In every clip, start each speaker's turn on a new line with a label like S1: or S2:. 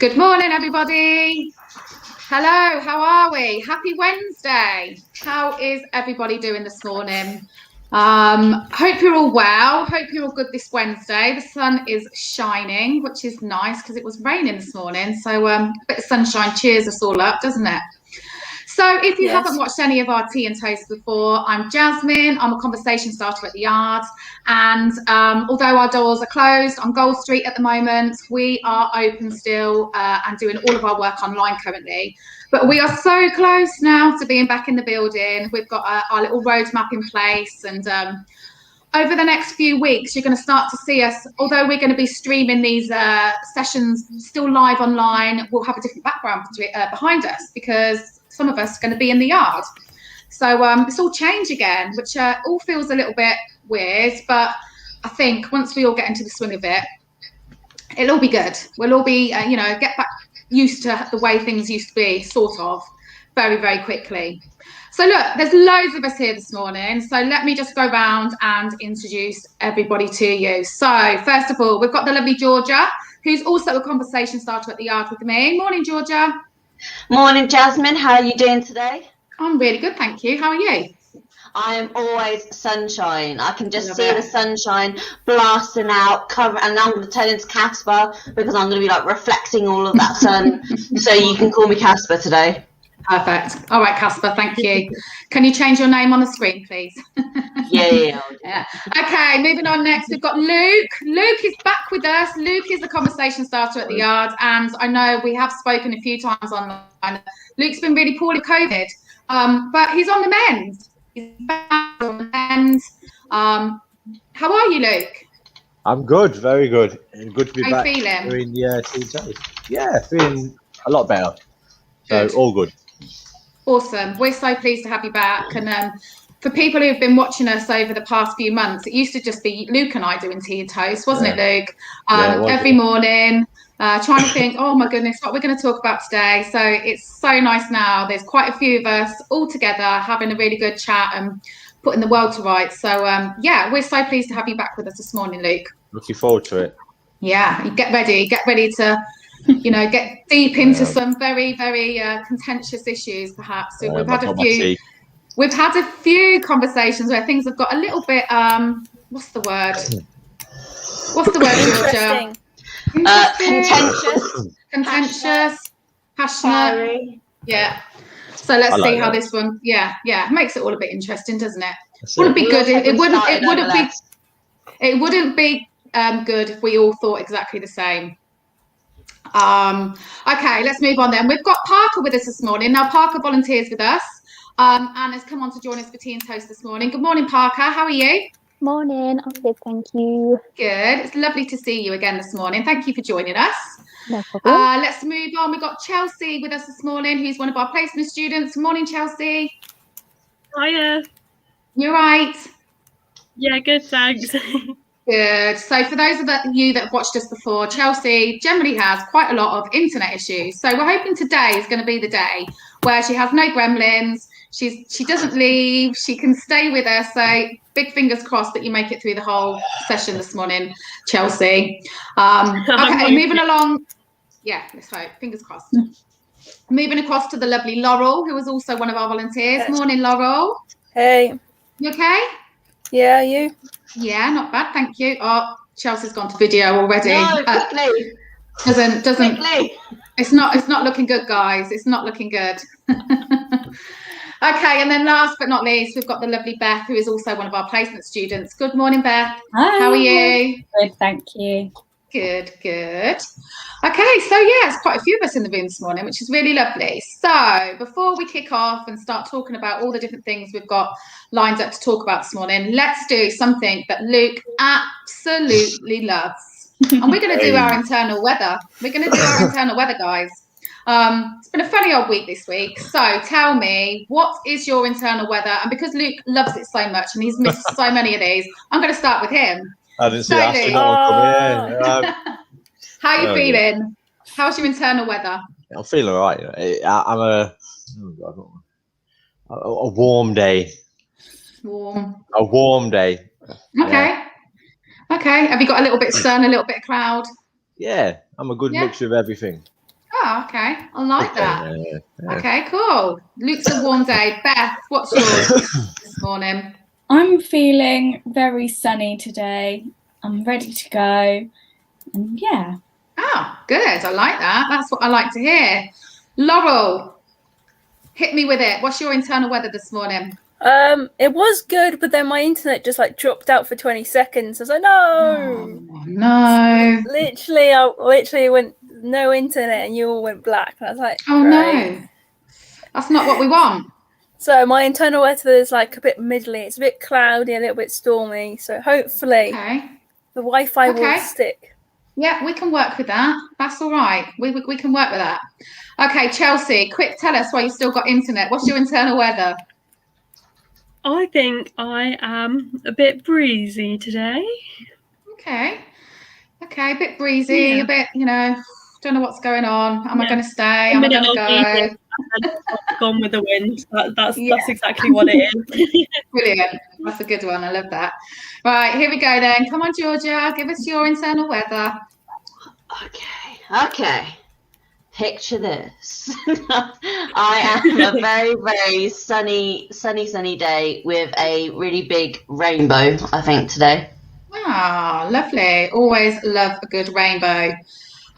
S1: Good morning, everybody. Hello, how are we? Happy Wednesday. How is everybody doing this morning? Hope you're all well. Hope you're all good this Wednesday. The sun is shining, which is nice because it was raining this morning. So a bit of sunshine cheers us all up, doesn't it? So if you haven't watched any of our tea and toast before, I'm Jasmin. I'm a conversation starter at the Yard. And although our doors are closed on Gold Street at the moment, we are open still and doing all of our work online currently. But we are so close now to being back in the building. We've got our little roadmap in place, and over the next few weeks, you're going to start to see us, although we're going to be streaming these sessions still live online, we'll have a different background behind us because some of us are going to be in the Yard. So it's all change again, which all feels a little bit weird, but I think once we all get into the swing of it, it'll all be good. We'll all be, get back used to the way things used to be, sort of, very, very quickly. So look, there's loads of us here this morning. So let me just go round and introduce everybody to you. So first of all, we've got the lovely Georgia, who's also a conversation starter at the Yard with me. Morning, Georgia.
S2: Morning, Jasmin. How are you doing today?
S1: I'm really good, thank you. How are you?
S2: I am always sunshine. I can just see the sunshine blasting out, and I'm going to turn into Casper because I'm going to be like reflecting all of that sun. So you can call me Casper today.
S1: Perfect. All right, Casper, thank you. Can you change your name on the screen, please?
S2: Yeah.
S1: Okay, moving on next, we've got Luke. Luke is back with us. Luke is the conversation starter at the Yard, and I know we have spoken a few times online. Luke's been really poorly with COVID, but he's on the mend. He's back on the mend. How are you, Luke?
S3: I'm good, very good. Good to be back.
S1: How you feeling?
S3: Doing the tea toast. Yeah, feeling a lot better. So all good.
S1: Awesome. We're so pleased to have you back. And for people who've been watching us over the past few months, it used to just be Luke and I doing tea and toast, wasn't it, Luke? Every morning, trying to think, oh my goodness, what we're going to talk about today. So it's so nice now. There's quite a few of us all together having a really good chat and putting the world to rights. So yeah, we're so pleased to have you back with us this morning, Luke.
S3: Looking forward to it.
S1: Yeah, get ready to get deep into some very, very contentious issues, perhaps. So we've had a few conversations where things have got a little bit, what's the word, Georgia? Contentious, passionate. Fiery. Yeah. So let's see how this one, makes it all a bit interesting, doesn't it? Wouldn't be good. It wouldn't be good if we all thought exactly the same. Okay, let's move on then. We've got Parker with us this morning. Now, Parker volunteers with us and has come on to join us for tea and toast this morning. Good morning, Parker. How are you?
S4: Morning. I'm good, thank you.
S1: Good. It's lovely to see you again this morning. Thank you for joining us.
S4: No problem.
S1: Let's move on. We've got Chelsea with us this morning, who's one of our placement students. Good morning, Chelsea.
S5: Hiya.
S1: You right?
S5: Yeah, good, thanks.
S1: Good. So for those of you that have watched us before, Chelsea generally has quite a lot of internet issues. So we're hoping today is going to be the day where she has no gremlins. She doesn't leave. She can stay with us. So big fingers crossed that you make it through the whole session this morning, Chelsea. Okay, moving along. Yeah, let's hope. Fingers crossed. Moving across to the lovely Laurel, who is also one of our volunteers. Morning, Laurel.
S6: Hey.
S1: You okay?
S6: Yeah, you?
S1: Yeah, not bad, thank you. Oh, Chelsea's gone to video already.
S2: No, quickly.
S1: Doesn't.
S2: Quickly.
S1: It's not looking good, guys. It's not looking good. Okay, and then last but not least, we've got the lovely Beth, who is also one of our placement students. Good morning, Beth.
S7: Hi.
S1: How are you?
S7: Good, thank you.
S1: Good. Okay, so yeah, it's quite a few of us in the room this morning, which is really lovely. So before we kick off and start talking about all the different things we've got lined up to talk about this morning, let's do something that Luke absolutely loves. And we're going to do our internal weather. We're going to do our internal weather, guys. It's been a funny old week this week. So tell me, what is your internal weather? And because Luke loves it so much and he's missed so many of these, I'm going to start with him.
S3: I didn't see that coming in.
S1: How are you feeling? How's your internal weather?
S3: I'm feeling all right. I'm a warm day.
S1: Warm.
S3: A warm day.
S1: Okay. Okay. Have you got a little bit of sun, a little bit of cloud?
S3: Yeah, I'm a good mixture of everything.
S1: Oh, okay. I like that.
S3: Yeah.
S1: Okay, cool. Luke's a warm day. Beth, what's yours this morning?
S5: I'm feeling very sunny today. I'm ready to go. And yeah.
S1: Oh, good. I like that. That's what I like to hear. Laurel, hit me with it. What's your internal weather this morning?
S6: It was good, but then my internet just like dropped out for 20 seconds. I was like, no.
S1: Oh, no.
S6: I literally went no internet, and you all went black. And I was like,
S1: Oh,
S6: great.
S1: no. That's not what we want.
S6: So my internal weather is like a bit middly. It's a bit cloudy, a little bit stormy. So hopefully the Wi-Fi will stick.
S1: Yeah, we can work with that. That's all right. We can work with that. Okay, Chelsea, quick, tell us why you still got internet. What's your internal weather?
S5: I think I am a bit breezy today.
S1: Okay, a bit breezy, a bit, don't know what's going on. Am I going to stay? Am I going to go?
S5: Gone with the wind. That's exactly what it is.
S1: Brilliant. That's a good one. I love that. Right, here we go then. Come on, Georgia. Give us your internal weather.
S2: Okay. Picture this. I am a very, very sunny day with a really big rainbow, I think, today.
S1: Ah, lovely. Always love a good rainbow.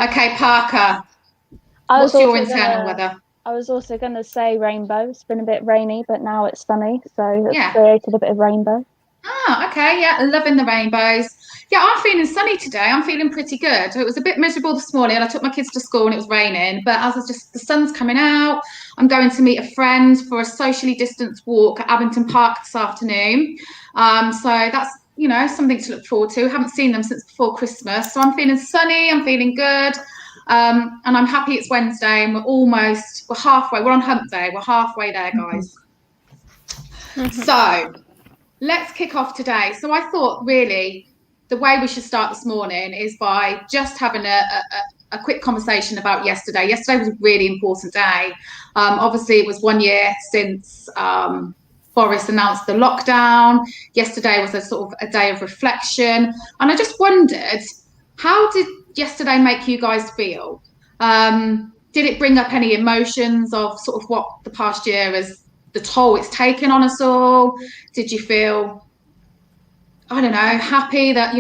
S1: Okay, Parker. What's your internal weather?
S4: I was also going to say rainbow. It's been a bit rainy, but now it's sunny, so it's created a bit of rainbow.
S1: Ah, okay, yeah, loving the rainbows. Yeah, I'm feeling sunny today. I'm feeling pretty good. It was a bit miserable this morning. I took my kids to school and it was raining, but as the sun's coming out, I'm going to meet a friend for a socially distanced walk at Abington Park this afternoon. So that's, something to look forward to. Haven't seen them since before Christmas. So I'm feeling sunny, I'm feeling good. And I'm happy it's Wednesday and we're halfway. We're on hump day. We're halfway there, guys. So let's kick off today. So I thought really the way we should start this morning is by just having a quick conversation about yesterday. Yesterday was a really important day. Obviously, it was 1 year since Boris announced the lockdown. Yesterday was a sort of a day of reflection. And I just wondered, how did yesterday make you guys feel? Did it bring up any emotions of sort of what the past year has, the toll it's taken on us all? Did you feel, I don't know, happy that,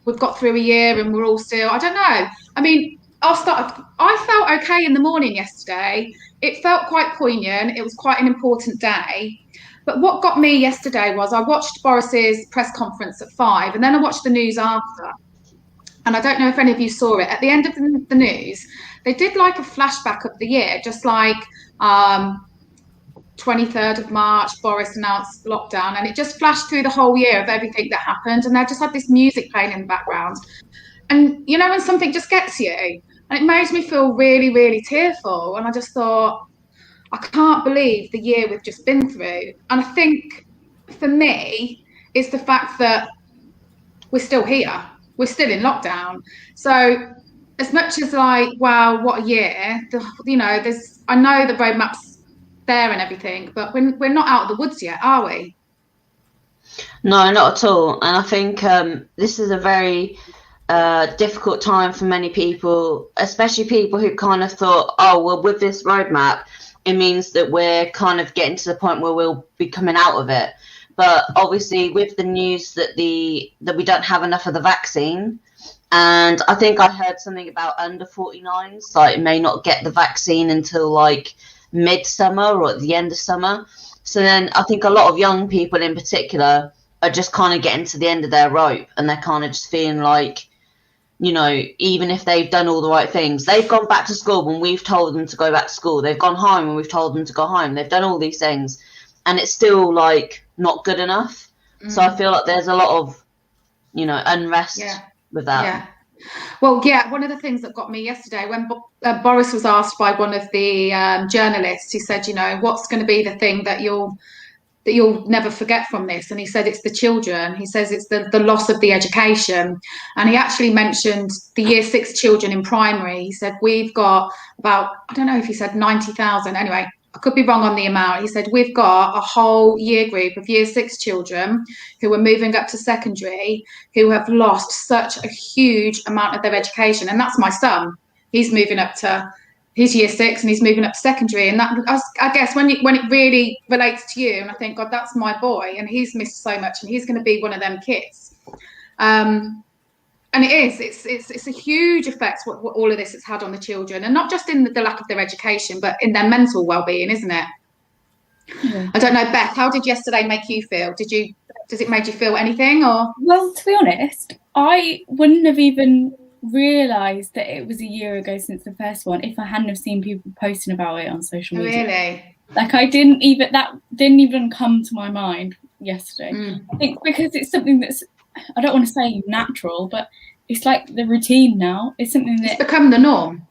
S1: we've got through a year and we're all still, I don't know. I mean, I felt okay in the morning yesterday. It felt quite poignant. It was quite an important day. But what got me yesterday was I watched Boris's press conference at 5 and then I watched the news after. And I don't know if any of you saw it. At the end of the news, they did like a flashback of the year, just like 23rd of March, Boris announced lockdown, and it just flashed through the whole year of everything that happened. And they just had this music playing in the background. And, when something just gets you, and it made me feel really, really tearful. And I just thought, I can't believe the year we've just been through. And I think for me, it's the fact that we're still here. We're still in lockdown. So as much as like, wow, what a year, I know the roadmap's there and everything, but we're not out of the woods yet, are we?
S2: No, not at all. And I think this is a very difficult time for many people, especially people who kind of thought, oh, well, with this roadmap, it means that we're kind of getting to the point where we'll be coming out of it. But obviously, with the news that we don't have enough of the vaccine, and I think I heard something about under 49s, like may not get the vaccine until like midsummer or at the end of summer. So then I think a lot of young people in particular are just kind of getting to the end of their rope, and they're kind of just feeling like, even if they've done all the right things, they've gone back to school when we've told them to go back to school. They've gone home when we've told them to go home. They've done all these things, and it's still like not good enough. So I feel like there's a lot of, unrest with that.
S1: Yeah. Well, yeah, one of the things that got me yesterday when Boris was asked by one of the journalists, he said, what's going to be the thing that you'll never forget from this? And he said it's the children. He says it's the loss of the education. And he actually mentioned the year 6 children in primary. He said we've got about, I don't know if he said 90,000. Anyway, I could be wrong on the amount. He said we've got a whole year group of year 6 children who are moving up to secondary who have lost such a huge amount of their education. And that's my son. he's moving up to his year 6 and he's moving up to secondary. And that, I guess, when it really relates to you, and I think, God, that's my boy, and he's missed so much, and he's going to be one of them kids. And it's a huge effect what all of this has had on the children, and not just in the lack of their education, but in their mental well-being, isn't it? Yeah. I don't know, Beth, how did yesterday make you feel? Does it make you feel anything? Or?
S5: Well, to be honest, I wouldn't have even realised that it was a year ago since the first one if I hadn't have seen people posting about it on social media.
S1: Really?
S5: Like, that didn't even come to my mind yesterday. I think because it's something that's, I don't want to say natural, but it's like the routine now. It's something that...
S1: It's become the norm.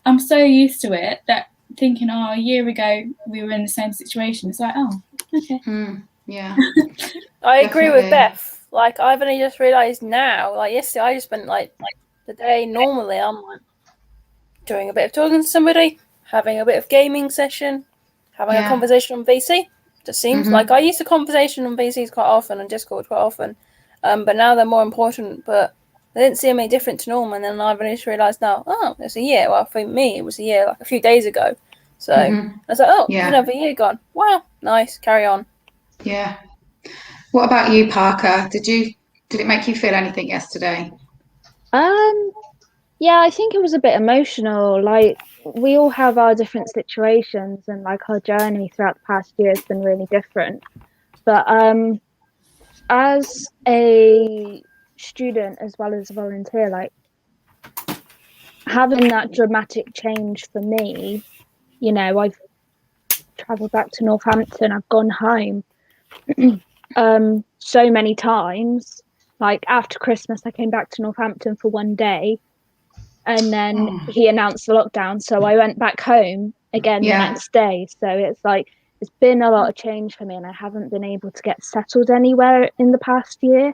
S5: I'm so used to it that thinking, a year ago we were in the same situation. It's like, okay.
S1: Yeah.
S6: I agree with Beth. Like, I've only just realised now, like yesterday I just spent like the day normally I'm like doing a bit of talking to somebody, having a bit of gaming session, having a conversation on VC. Just seems like I use the conversation on VCs quite often and Discord quite often. But now they're more important, but they didn't seem any different to normal. And then I've only just realised now, it's a year. Well, for me, it was a year, like a few days ago. So I was like, another year gone. Wow, nice, carry on.
S1: Yeah. What about you, Parker? Did it make you feel anything yesterday?
S4: Yeah, I think it was a bit emotional. Like, we all have our different situations, and like our journey throughout the past year has been really different. But as a student as well as a volunteer, like having that dramatic change for me, I've travelled back to Northampton, I've gone home so many times. Like, after Christmas I came back to Northampton for one day, and then he announced the lockdown, so I went back home again the next day. So it's like, it's been a lot of change for me, and I haven't been able to get settled anywhere in the past year.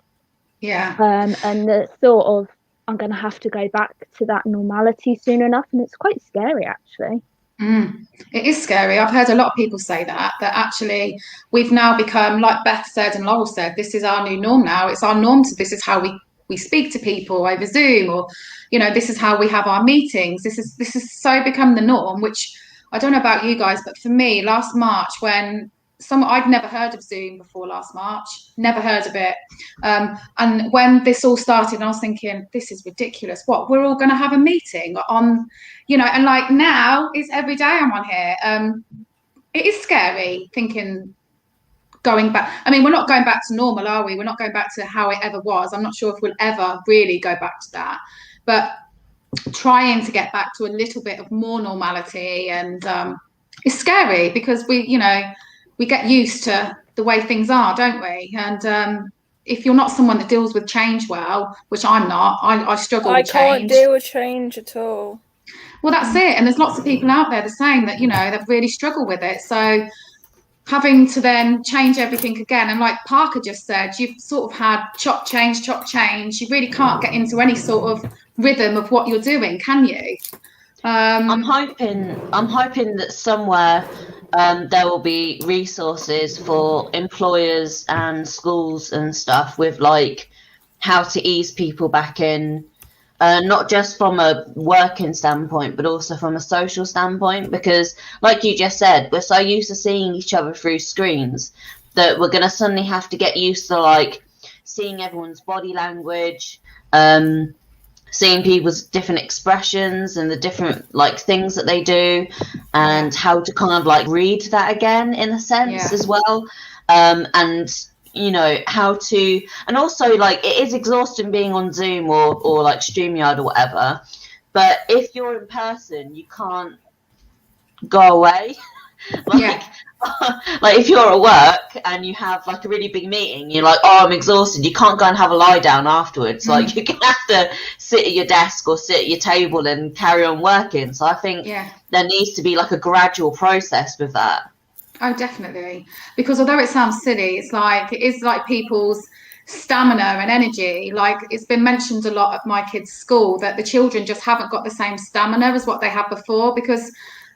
S1: Yeah.
S4: And the thought of I'm going to have to go back to that normality soon enough, and it's quite scary, actually.
S1: It is scary. I've heard a lot of people say that actually we've now become, like Beth said and Laurel said, this is our new norm now. It's our norm. So this is how we speak to people over Zoom, or, this is how we have our meetings. This is so become the norm, which I don't know about you guys, but for me, last March, when I'd never heard of Zoom before last March, never heard of it. And when this all started, I was thinking, this is ridiculous. What, we're all going to have a meeting on, and like now it's every day I'm on here. It is scary thinking going back. I mean, we're not going back to normal, are we? We're not going back to how it ever was. I'm not sure if we'll ever really go back to that, but trying to get back to a little bit of more normality. And it's scary because we get used to the way things are, don't we? And if you're not someone that deals with change well, which I'm not, I struggle with change.
S6: I can't deal with change at all.
S1: Well, that's it. And there's lots of people out there that are saying that, that really struggle with it. So having to then change everything again, and like Parker just said, you've sort of had chop change. You really can't get into any sort of rhythm of what you're doing, can you?
S2: I'm hoping that somewhere there will be resources for employers and schools and stuff with like how to ease people back in, not just from a working standpoint, but also from a social standpoint, because like you just said, we're so used to seeing each other through screens that we're going to suddenly have to get used to like seeing everyone's body language, seeing people's different expressions and the different like things that they do, and how to kind of like read that again in a sense as well. And how to, and also like it is exhausting being on Zoom or like StreamYard or whatever, but if you're in person you can't go away. Like if you're at work and you have like a really big meeting, you're like, I'm exhausted, you can't go and have a lie down afterwards. Like you're gonna have to sit at your desk or sit at your table and carry on working. So I think there needs to be like a gradual process with that.
S1: Oh, definitely. Because although it sounds silly, it is like people's stamina and energy. Like it's been mentioned a lot at my kids' school that the children just haven't got the same stamina as what they had before, because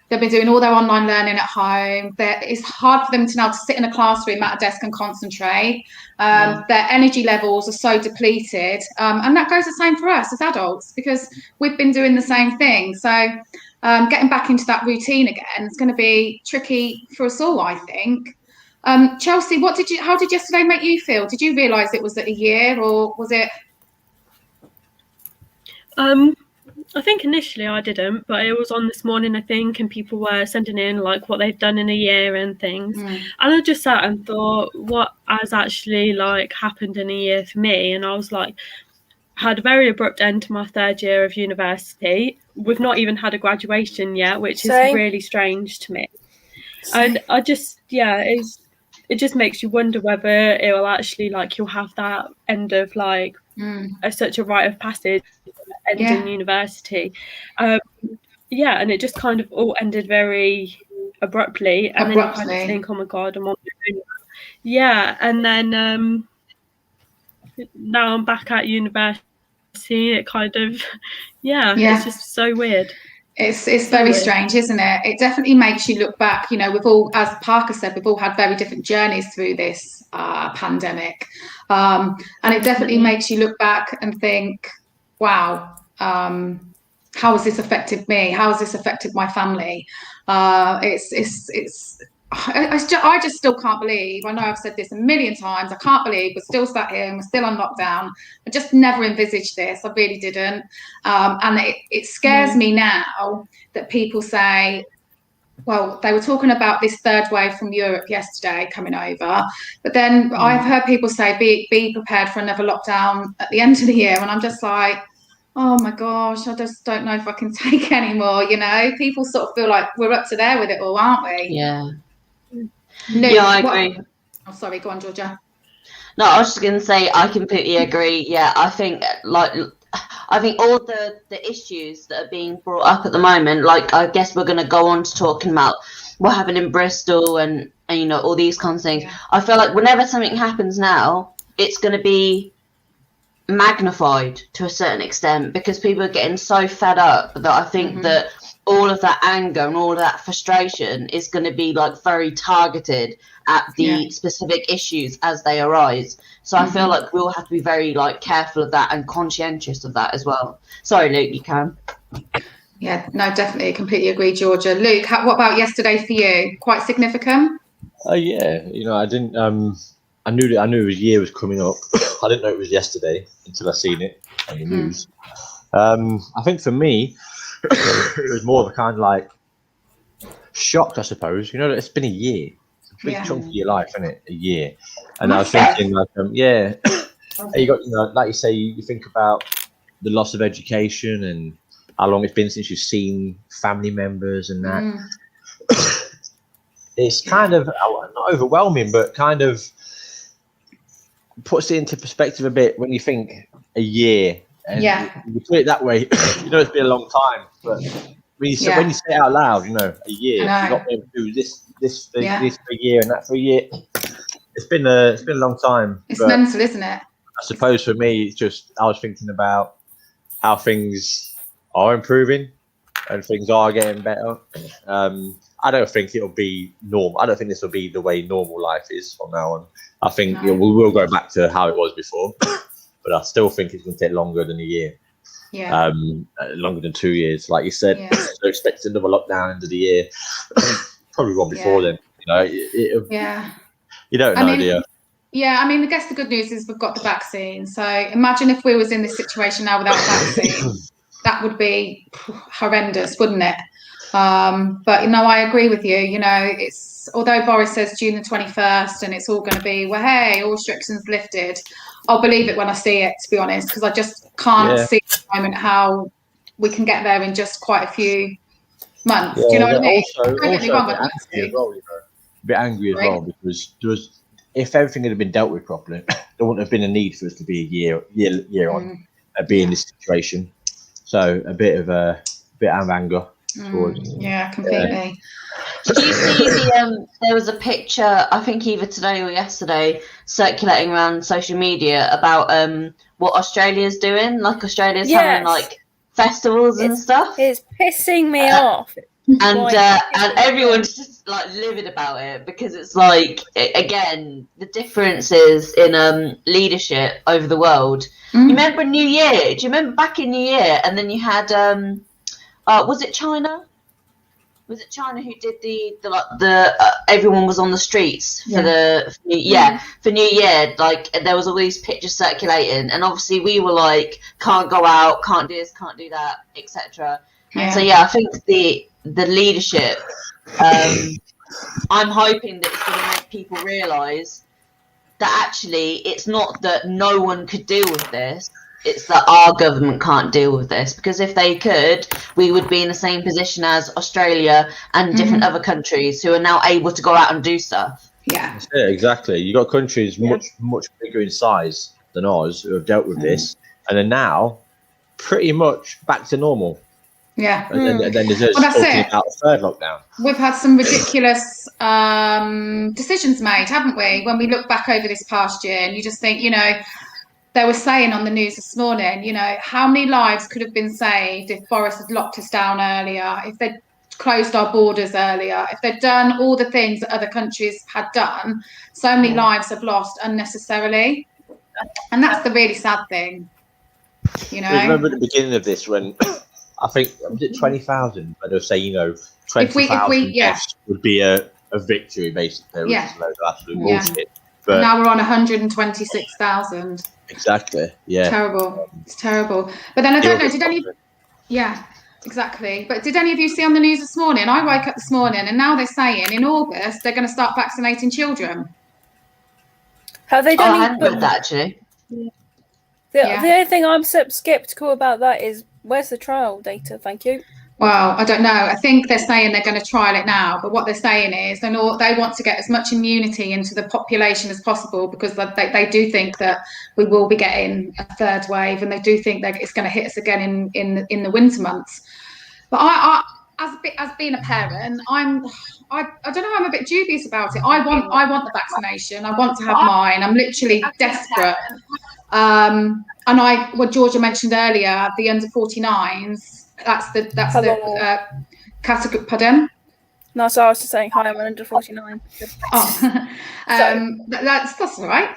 S1: They've been doing all their online learning at home. It's hard for them to now to sit in a classroom at a desk and concentrate. Their energy levels are so depleted. And that goes the same for us as adults, because we've been doing the same thing. So getting back into that routine again is going to be tricky for us all, I think. Chelsea, how did yesterday make you feel? Did you realise it was a year, or was it?
S7: I think initially I didn't, but it was on this morning, I think, and people were sending in like what they've done in a year and things. And I just sat and thought, what has actually like happened in a year for me? And I was like, had a very abrupt end to my third year of university. We've not even had a graduation yet, which is really strange to me. And I just, it just makes you wonder whether it will actually like you'll have that end of like such a rite of passage ending university. And it just kind of all ended very abruptly, and then you kind of think, oh my god, I'm on my own. And then now I'm back at university. It kind of it's just so weird.
S1: It's very strange, isn't it? It definitely makes you look back. You know, we've all, as Parker said, we've all had very different journeys through this pandemic, and it definitely makes you look back and think, wow, how has this affected me? How has this affected my family? I just still can't believe, I know I've said this a million times, I can't believe we're still sat here and we're still on lockdown. I just never envisaged this. I really didn't. And it scares me now that people say, well, they were talking about this third wave from Europe yesterday coming over, but then I've heard people say, be prepared for another lockdown at the end of the year. And I'm just like, oh my gosh, I just don't know if I can take any more, you know? People sort of feel like we're up to there with it all, aren't we?
S2: Yeah.
S1: Luke,
S2: I agree.
S1: Oh, sorry, go on, Georgia.
S2: No, I was just going to say, I completely agree. Yeah, I think all the issues that are being brought up at the moment, like I guess we're going to go on to talking about what happened in Bristol and you know, all these kinds of things. Yeah. I feel like whenever something happens now, it's going to be magnified to a certain extent because people are getting so fed up that I think that all of that anger and all of that frustration is going to be like very targeted at the specific issues as they arise. So I feel like we'll have to be very like careful of that and conscientious of that as well. Sorry, Luke, you can.
S1: Yeah, no, definitely, completely agree, Georgia. Luke, what about yesterday for you? Quite significant?
S3: Yeah, you know, I didn't. I knew a year was coming up. I didn't know it was yesterday until I seen it on the news. I think for me, it was more of a kind of like shocked, I suppose. You know, it's been a year. It's a big chunk of your life, isn't it? A year. And I was thinking, like, you got, you know, like you say, you think about the loss of education and how long it's been since you've seen family members and that. It's kind of not overwhelming, but kind of puts it into perspective a bit when you think a year. And you put it that way, you know, it's been a long time. But when you say it out loud, you know, a year, you've not been able to do this for a year and that for a year. It's been a long time.
S1: It's mental, isn't it?
S3: I suppose for me, it's just I was thinking about how things are improving and things are getting better. I don't think it'll be normal. I don't think this will be the way normal life is from now on. I think we will go back to how it was before. But I still think it's going to take longer than a year. Yeah. Longer than 2 years, like you said. Yeah. So expect another lockdown into the year. Probably one before then. You know, you don't know, do you?
S1: Yeah, I mean, I guess the good news is we've got the vaccine. So imagine if we was in this situation now without vaccine, that would be horrendous, wouldn't it? But you know, I agree with you. You know, it's although Boris says June the 21st, and it's all going to be hey, all restrictions lifted. I'll believe it when I see it, to be honest, because I just can't see at the moment how we can get there in just quite a few months. Do you know what I mean?
S3: Also a bit angry as well because if everything had been dealt with properly, there wouldn't have been a need for us to be a year on be in this situation. So a bit of anger.
S1: Yeah, completely.
S2: Did you see there was a picture, I think either today or yesterday, circulating around social media about what Australia's doing? Like Australia's having like festivals and stuff.
S6: It's pissing me off.
S2: and everyone's just like livid about it because it's like again the differences in leadership over the world. You remember New Year? Do you remember back in New Year? And then you had was it China? Was it China who did the everyone was on the streets for for New Year? Like there was all these pictures circulating, and obviously we were like, can't go out, can't do this, can't do that, etc. So I think the leadership. I'm hoping that it's going to make people realise that actually it's not that no one could deal with this. It's that our government can't deal with this, because if they could, we would be in the same position as Australia and different other countries who are now able to go out and do stuff.
S3: Yeah, exactly. You got countries much bigger in size than ours who have dealt with this, and are now pretty much back to normal.
S1: Yeah.
S3: And then there's talking about a third lockdown.
S1: We've had some ridiculous decisions made, haven't we? When we look back over this past year, and you just think, they were saying on the news this morning, how many lives could have been saved if Boris had locked us down earlier, if they'd closed our borders earlier, if they'd done all the things that other countries had done. So many lives have lost unnecessarily. And that's the really sad thing, I
S3: remember the beginning of this when I think, was it 20,000? But they'll say, 20,000 deaths would be a victory, basically. Which is a load of absolute bullshit. But
S1: now we're on 126,000.
S3: Exactly. Yeah.
S1: Terrible. It's terrible. But then I don't know. Did any? Yeah. Exactly. But did any of you see on the news this morning? I woke up this morning and now they're saying in August they're going to start vaccinating children.
S6: Have they done?
S2: I hadn't read that actually.
S6: The only thing I'm skeptical about that is where's the trial data? Thank you.
S1: Well, I don't know. I think they're saying they're going to trial it now, but what they're saying is they want to get as much immunity into the population as possible, because they do think that we will be getting a third wave, and they do think that it's going to hit us again in the winter months. But I as being a parent, I don't know. I'm a bit dubious about it. I want the vaccination. I want to have mine. I'm literally desperate. And what Georgia mentioned earlier, the under 49s. That's the category. Pardon?
S6: No, so I was just saying hi. I'm under 49.
S1: Oh, that's all right.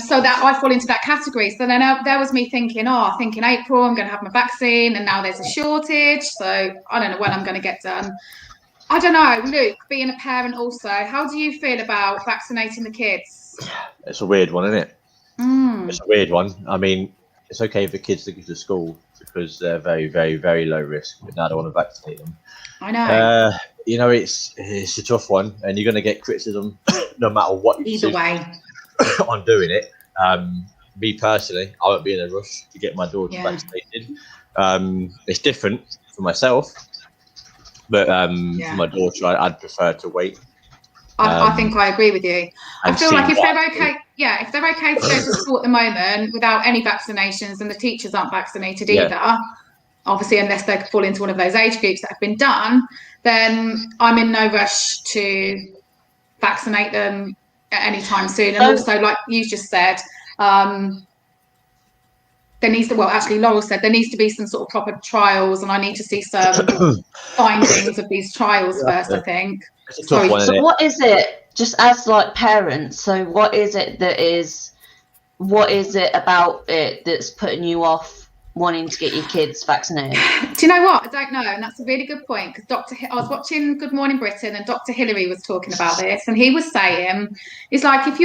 S1: So that I fall into that category. So then there was me thinking, I think in April I'm going to have my vaccine, and now there's a shortage. So I don't know when I'm going to get done. I don't know, Luke. Being a parent, also, how do you feel about vaccinating the kids?
S3: It's a weird one, isn't it? It's a weird one. I mean, it's okay for kids to go to school because they're very, very, very low risk. But now I don't want to vaccinate them.
S1: I know.
S3: It's a tough one, and you're going to get criticism no matter what you
S1: either way
S3: on doing it. Me personally, I won't be in a rush to get my daughter vaccinated. It's different for myself, but for my daughter, I'd prefer to wait.
S1: I think I agree with you. I feel like if they're okay to go to school at the moment without any vaccinations, and the teachers aren't vaccinated either, obviously unless they fall into one of those age groups that have been done, then I'm in no rush to vaccinate them at any time soon. And also, like you just said, there needs to, Laurel said there needs to be some sort of proper trials, and I need to see some findings of these trials first, I think.
S2: So what is it, just as like parents, so what is it about it that's putting you off wanting to get your kids vaccinated?
S1: Do you know what? I don't know, and that's a really good point, because I was watching Good Morning Britain, and Dr. Hillary was talking about this, and he was saying, it's like if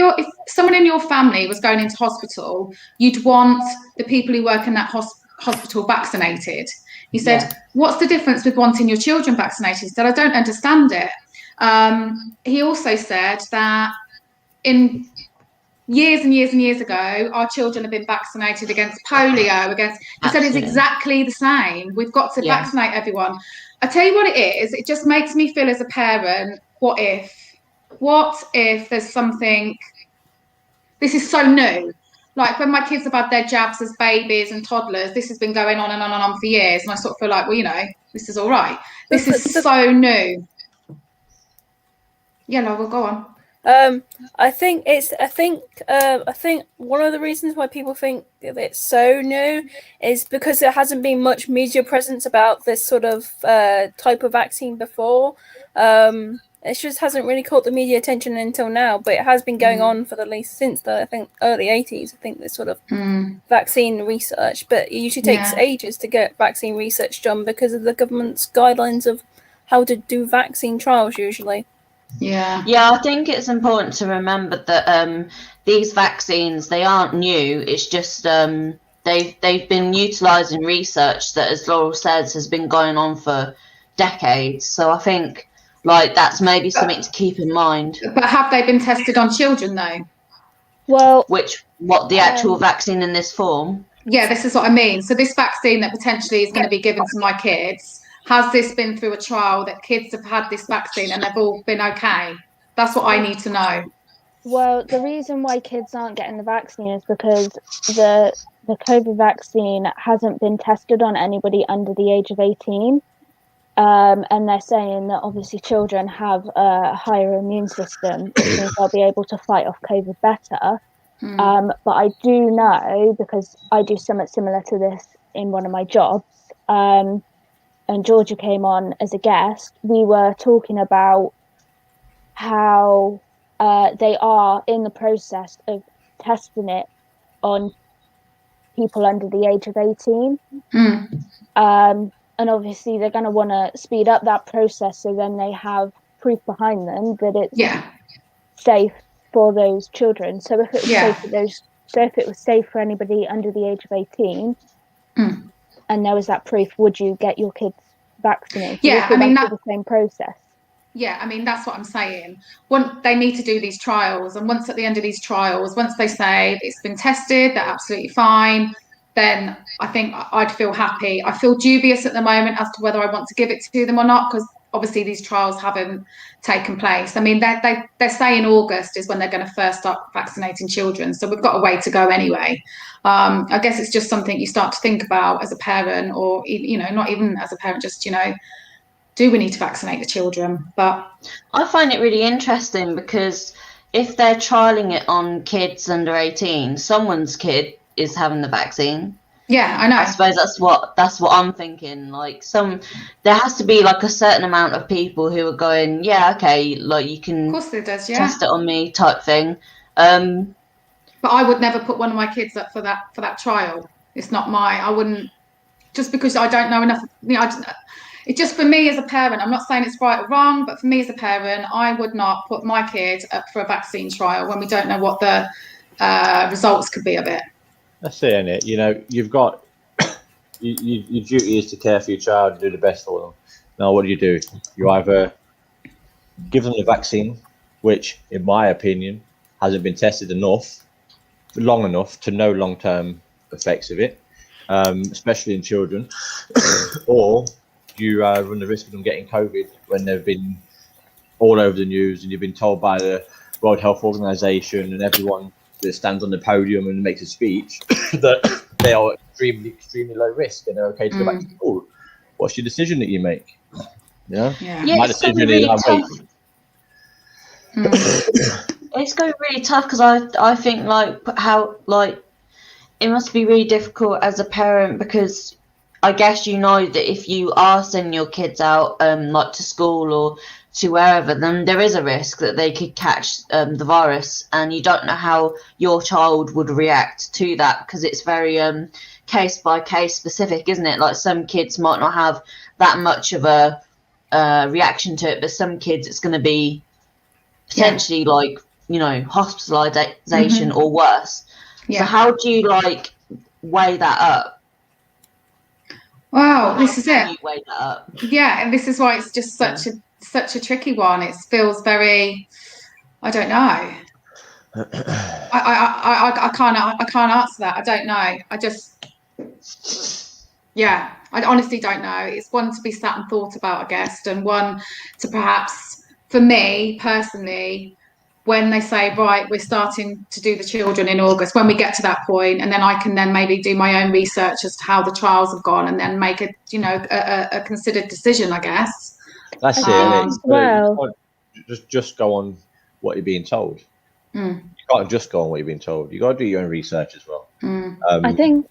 S1: someone in your family was going into hospital, you'd want the people who work in that hospital vaccinated. He said, what's the difference with wanting your children vaccinated? He said, I don't understand it. He also said that in years and years and years ago, our children have been vaccinated against polio, he said it's exactly the same. We've got to vaccinate everyone. I tell you what it is, it just makes me feel as a parent, what if there's something, this is so new. Like when my kids have had their jabs as babies and toddlers, this has been going on and on and on for years. And I sort of feel like, this is all right. This is so new. Yeah, no, we'll go on.
S6: I think one of the reasons why people think that it's so new is because there hasn't been much media presence about this sort of type of vaccine before. It just hasn't really caught the media attention until now, but it has been going on for the least since the, I think, early 80s. I think this sort of vaccine research, but it usually takes ages to get vaccine research done because of the government's guidelines of how to do vaccine trials usually.
S2: Yeah, I think it's important to remember that these vaccines, they aren't new. It's just they've been utilised in research that, as Laurel says, has been going on for decades. So I think that's maybe something to keep in mind.
S1: But have they been tested on children though?
S4: Well,
S2: the actual vaccine in this form?
S1: Yeah, this is what I mean. So this vaccine that potentially is going to be given to my kids, has this been through a trial that kids have had this vaccine and they've all been okay? That's what I need to know.
S4: Well, the reason why kids aren't getting the vaccine is because the COVID vaccine hasn't been tested on anybody under the age of 18. And they're saying that obviously children have a higher immune system, which means they'll be able to fight off COVID better. But I do know, because I do something similar to this in one of my jobs, and Georgia came on as a guest, we were talking about how they are in the process of testing it on people under the age of 18. And obviously they're going to want to speed up that process so then they have proof behind them that it's safe for those children. So if it was safe for if it was safe for anybody under the age of 18, and there was that proof, would you get your kids vaccinated?
S1: Yeah, I mean, that's
S4: the same process.
S1: Yeah, I mean, that's what I'm saying. They need to do these trials, and once at the end of these trials, once they say it's been tested, they're absolutely fine, then I think I'd feel happy. I feel dubious at the moment as to whether I want to give it to them or not, because obviously these trials haven't taken place. I mean, they're saying August is when they're going to first start vaccinating children, so we've got a way to go anyway. I guess it's just something you start to think about as a parent, or not even as a parent, just do we need to vaccinate the children? But
S2: I find it really interesting because if they're trialing it on kids under 18, someone's kid is having the vaccine.
S1: Yeah, I know.
S2: I suppose that's what I'm thinking. There has to be a certain amount of people who are going, yeah, okay, you can
S1: of course there does,
S2: test it on me type thing.
S1: But I would never put one of my kids up for that trial. It's not I wouldn't, just because I don't know enough. It's just for me as a parent. I'm not saying it's right or wrong, but for me as a parent, I would not put my kid up for a vaccine trial when we don't know what the results could be of it.
S3: That's it, innit? You've got your duty is to care for your child and do the best for them. Now, what do? You either give them the vaccine, which, in my opinion, hasn't been tested long enough to know long-term effects of it, especially in children, or you run the risk of them getting COVID when they've been all over the news and you've been told by the World Health Organization and everyone that stands on the podium and makes a speech that they are extremely, extremely low risk and they're okay to go back to school. What's your decision that you make? Yeah. My decision is I wait.
S2: It's going to be really tough because I think it must be really difficult as a parent, because I guess that if you are sending your kids out to school or to wherever, then there is a risk that they could catch the virus, and you don't know how your child would react to that, because it's very case by case specific, isn't it? Some kids might not have that much of a reaction to it, but some kids it's going to be potentially hospitalization or worse. So how do you weigh that up?
S1: Wow, this is it.
S2: Weigh that up?
S1: Yeah, and this is why it's just such a tricky one. It feels very, I don't know. I can't answer that. I don't know. I honestly don't know. It's one to be sat and thought about, I guess, and one to perhaps, for me personally, when they say, right, we're starting to do the children in August, when we get to that point, and then I can then maybe do my own research as to how the trials have gone and then make a considered decision, I guess.
S3: That's it.
S4: Well,
S3: just go on what you're being told.
S1: Mm.
S3: You can't just go on what you're being told. You got to do your own research as well.
S4: I think.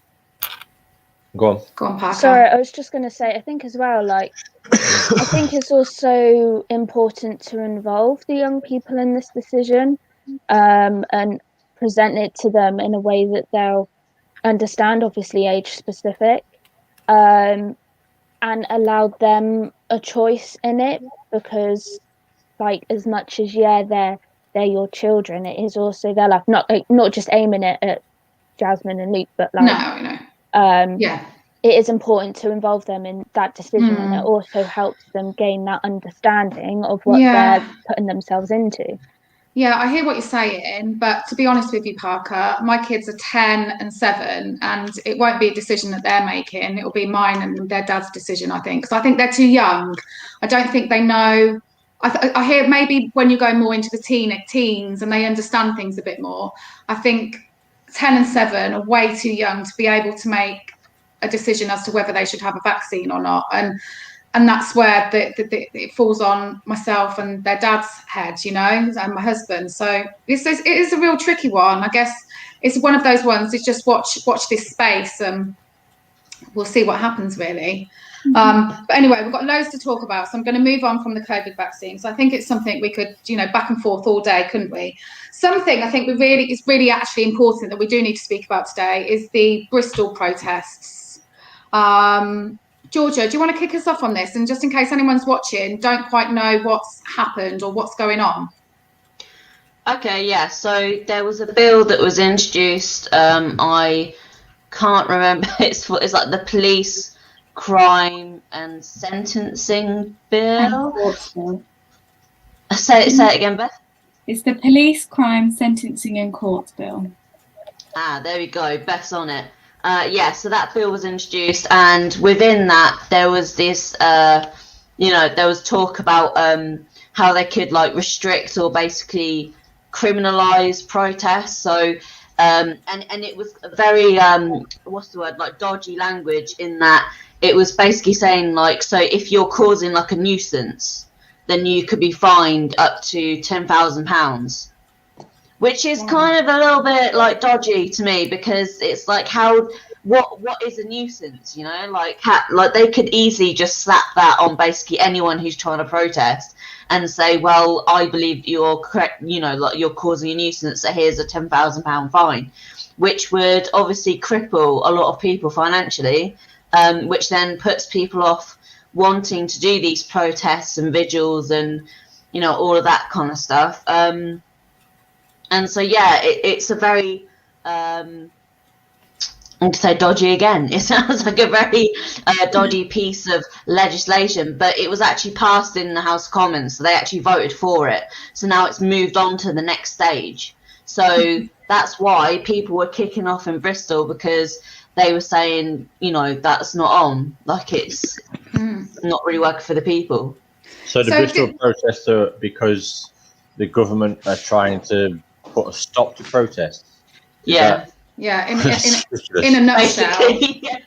S3: Go on,
S1: Parker.
S4: Sorry, I was just going to say, I think as well, like, I think it's also important to involve the young people in this decision, and present it to them in a way that they'll understand, obviously age specific, and allow them a choice in it, because like as much as they're your children, it is also their life, not just aiming it at Jasmin and Luke, but like it is important to involve them in that decision, and it also helps them gain that understanding of what they're putting themselves into.
S1: Yeah, I hear what you're saying, but to be honest with you, Parker, my kids are 10 and 7, and it won't be a decision that they're making. It'll be mine and their dad's decision, I think, because I think they're too young. I don't think they know. I hear maybe when you go more into the teens and they understand things a bit more. I think 10 and 7 are way too young to be able to make a decision as to whether they should have a vaccine or not. And that's where it falls on myself and their dad's head, and my husband. So it is a real tricky one. I guess it's one of those ones. It's just watch this space, and we'll see what happens, really. But anyway, we've got loads to talk about, so I'm going to move on from the COVID vaccine. So I think it's something we could, back and forth all day, couldn't we? Something I think is really actually important that we do need to speak about today is the Bristol protests. Georgia, do you want to kick us off on this? And just in case anyone's watching, don't quite know what's happened or what's going on.
S2: Okay, yeah. So there was a bill that was introduced. I can't remember. It's like the police crime and sentencing bill. Say it again, Beth.
S5: It's the police crime sentencing and courts bill.
S2: There we go. Beth's on it. So that bill was introduced, and within that there was this, there was talk about how they could like restrict or basically criminalize protests. So, and it was very like dodgy language in that it was basically saying like, so if you're causing like a nuisance, then you could be fined up to £10,000. Which is kind of a little bit like dodgy to me, because it's like what is a nuisance, like they could easily just slap that on basically anyone who's trying to protest and say, well, I believe you're correct, like you're causing a nuisance, so here's a £10,000 fine, which would obviously cripple a lot of people financially, which then puts people off wanting to do these protests and vigils and all of that kind of stuff. And so, it's a very, I'm going to say dodgy again. It sounds like a very dodgy piece of legislation, but it was actually passed in the House of Commons, so they actually voted for it. So now it's moved on to the next stage. So that's why people were kicking off in Bristol, because they were saying, that's not on. Like, it's not really working for the people.
S3: So the Bristol protests are because the government are trying to put a stop to protests.
S1: In a nutshell. In a nutshell.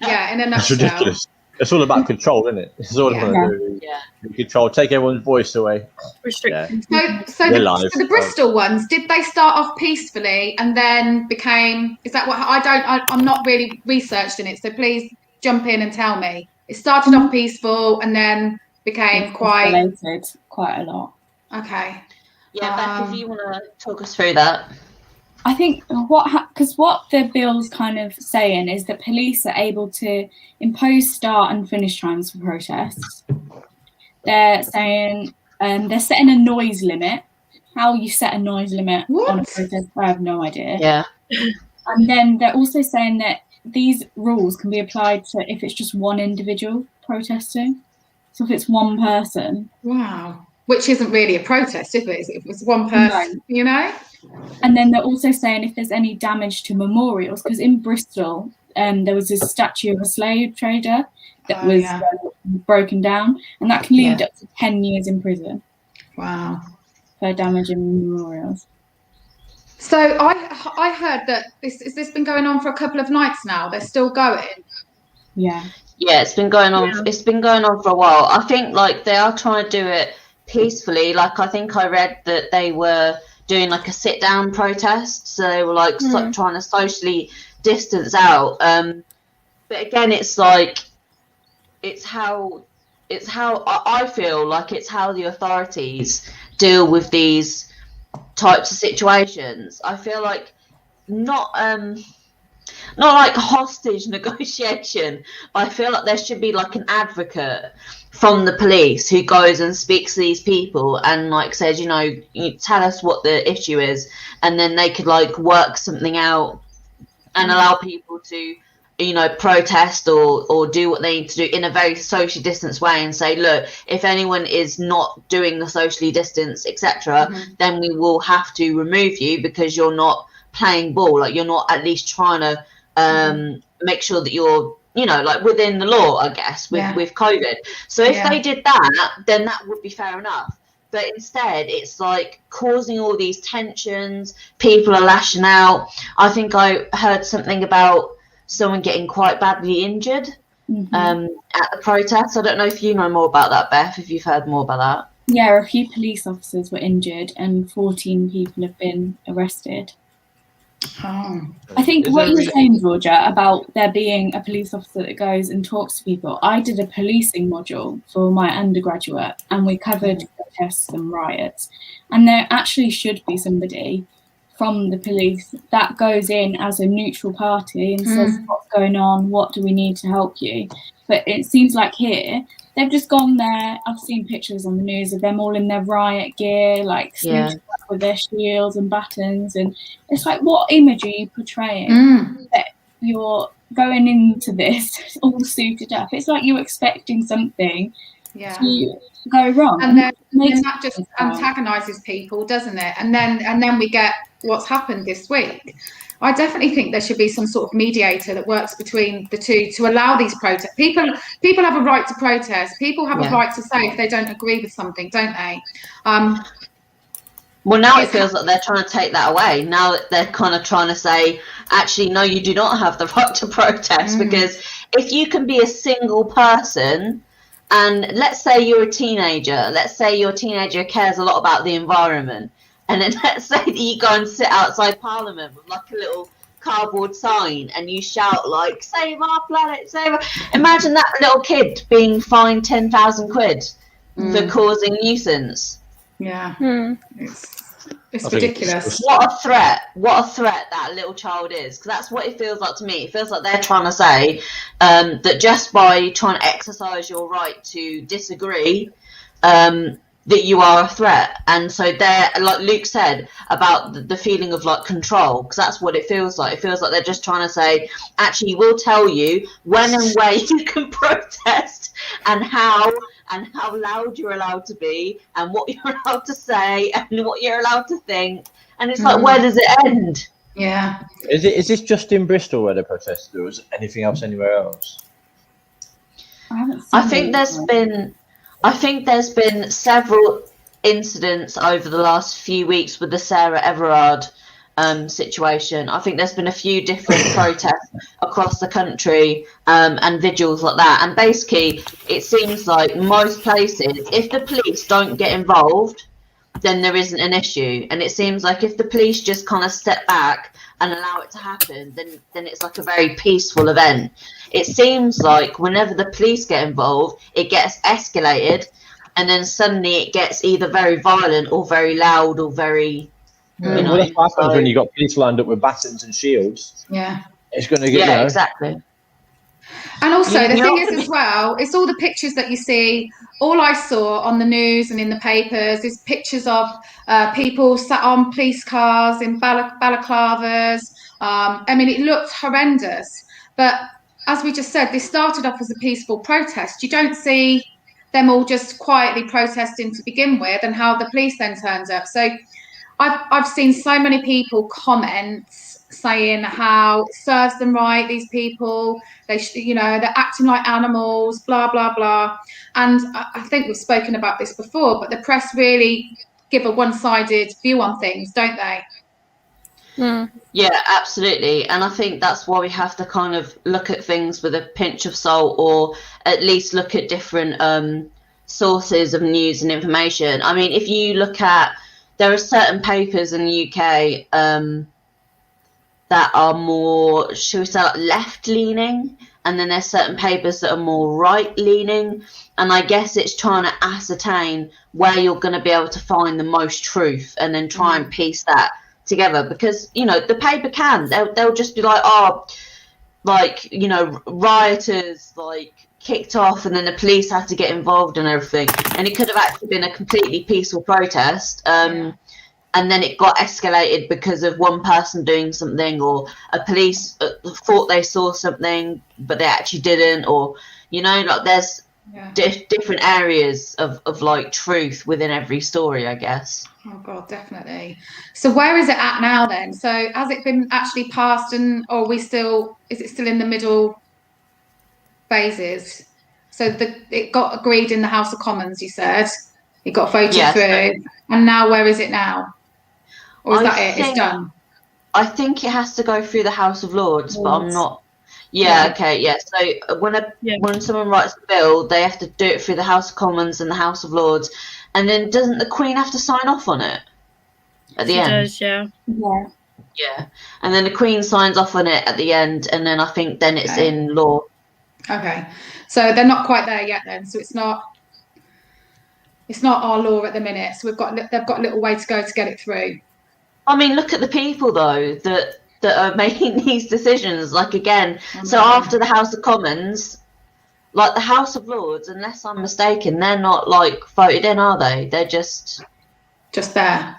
S3: That's ridiculous. It's all about control, isn't it? It's all about control. Take everyone's voice away.
S1: Restriction. So the Bristol ones, did they start off peacefully and then became? Is that what I'm not really researched in it? So please jump in and tell me. It started off peaceful and then became quite
S5: a lot.
S1: Okay.
S2: Yeah, Beth, if you want to talk us through that.
S5: I think because what the bill's kind of saying is that police are able to impose start and finish times for protests. They're saying they're setting a noise limit. How you set a noise limit on a protest, I have no idea.
S2: Yeah.
S5: And then they're also saying that these rules can be applied to if it's just one individual protesting. So if it's one person.
S1: Wow. Which isn't really a protest, is it? If it's one person,
S5: And then they're also saying if there's any damage to memorials, because in Bristol, there was this statue of a slave trader that was broken down, and that can lead up to 10 years in prison.
S1: Wow.
S5: For damaging memorials.
S1: So I heard that this been going on for a couple of nights now. They're still going.
S5: Yeah.
S2: Yeah, it's been going on. Yeah. It's been going on for a while. I think like they are trying to do it peacefully. Like I think I read that they were doing like a sit down protest, so they were like trying to socially distance out. But again, it's like it's how I feel like it's how the authorities deal with these types of situations. I feel like not like hostage negotiation, but I feel like there should be like an advocate from the police who goes and speaks to these people and like says, you know, you tell us what the issue is, and then they could like work something out and allow people to, you know, protest or do what they need to do in a very socially distanced way, and say, look, if anyone is not doing the socially distance, etc., then we will have to remove you because you're not playing ball, like you're not at least trying to make sure that you're, you know, like within the law, I guess, with COVID. So if they did that, then that would be fair enough. But instead, it's like causing all these tensions. People are lashing out. I think I heard something about someone getting quite badly injured at the protest. I don't know if you know more about that, Beth, if you've heard more about that.
S5: Yeah, a few police officers were injured and 14 people have been arrested. I think what you're saying, Georgia, about there being a police officer that goes and talks to people. I did a policing module for my undergraduate, and we covered protests and riots. And there actually should be somebody from the police that goes in as a neutral party and says what's going on, what do we need to help you. But it seems like here they've just gone there. I've seen pictures on the news of them all in their riot gear, like with their shields and batons, and it's like, what image are you portraying that you're going into this all suited up? It's like you're expecting something to go wrong,
S1: and then that just antagonises people, doesn't it? And then we get what's happened this week. I definitely think there should be some sort of mediator that works between the two to allow these protests. People have a right to protest. People have a right to say if they don't agree with something, don't they?
S2: Well, now it feels like they're trying to take that away. Now they're kind of trying to say, actually, no, you do not have the right to protest, because if you can be a single person, and let's say you're a teenager, let's say your teenager cares a lot about the environment, and then let's say that you go and sit outside Parliament with like a little cardboard sign and you shout like, save our planet, Imagine that little kid being fined 10,000 quid for causing nuisance.
S1: It's ridiculous.
S2: What a threat that little child is, because that's what it feels like to me. It feels like they're trying to say that just by trying to exercise your right to disagree, that you are a threat. And so they're, like Luke said about the feeling of like control, because that's what it feels like. It feels like they're just trying to say, actually, we'll tell you when and where you can protest and how loud you're allowed to be and what you're allowed to say and what you're allowed to think. And it's like, where does it end?
S3: Is this just in Bristol where they protested, or is it anything else anywhere else?
S2: I think there's been several incidents over the last few weeks with the Sarah Everard situation. I think there's been a few different protests across the country and vigils like that. And basically, it seems like most places, if the police don't get involved, then there isn't an issue. And it seems like if the police just kind of step back and allow it to happen, then it's like a very peaceful event. It seems like whenever the police get involved, it gets escalated, and then suddenly it gets either very violent or very loud or very...
S3: Well, that's what happens when you got police lined up with batons and shields. It's going to get,
S2: exactly.
S1: And also, the thing is as well, it's all the pictures that you see. All I saw on the news and in the papers is pictures of people sat on police cars in balaclavas. I mean, it looked horrendous. But as we just said, this started off as a peaceful protest. You don't see them all just quietly protesting to begin with, and how the police then turns up. So I've seen so many people comment saying how it serves them right, these people, they're acting like animals, blah, blah, blah. And I think we've spoken about this before, but the press really give a one-sided view on things, don't they?
S2: Yeah, absolutely. And I think that's why we have to kind of look at things with a pinch of salt, or at least look at different sources of news and information. I mean, if you look at there are certain papers in the UK that are more, should we say, like left-leaning, and then there's certain papers that are more right-leaning, and I guess it's trying to ascertain where you're going to be able to find the most truth, and then try and piece that together, because, you know, the paper they'll just be like, oh, like, you know, rioters, like, kicked off, and then the police had to get involved and everything, and it could have actually been a completely peaceful protest, and then it got escalated because of one person doing something, or a police thought they saw something but they actually didn't, or, you know, like there's different areas of like truth within every story, I guess.
S1: Oh God, definitely. So where is it at now then? So has it been actually passed, and or is it still in the middle phases? So it got agreed in the House of Commons, you said. It got voted through. And now where is it now? Or is that it? It's done?
S2: I think it has to go through the House of Lords, but I'm not. So when someone writes a bill, they have to do it through the House of Commons and the House of Lords, and then doesn't the Queen have to sign off on it at the end?
S7: Does, yeah.
S2: Yeah, and then the Queen signs off on it at the end, and then I think then it's in law.
S1: Okay, so they're not quite there yet then. So it's not our law at the minute. So they've got a little way to go to get it through.
S2: I mean, look at the people though that are making these decisions. Like again, so after the House of Commons, like the House of Lords, unless I'm mistaken, they're not like voted in, are they? They're just
S1: there.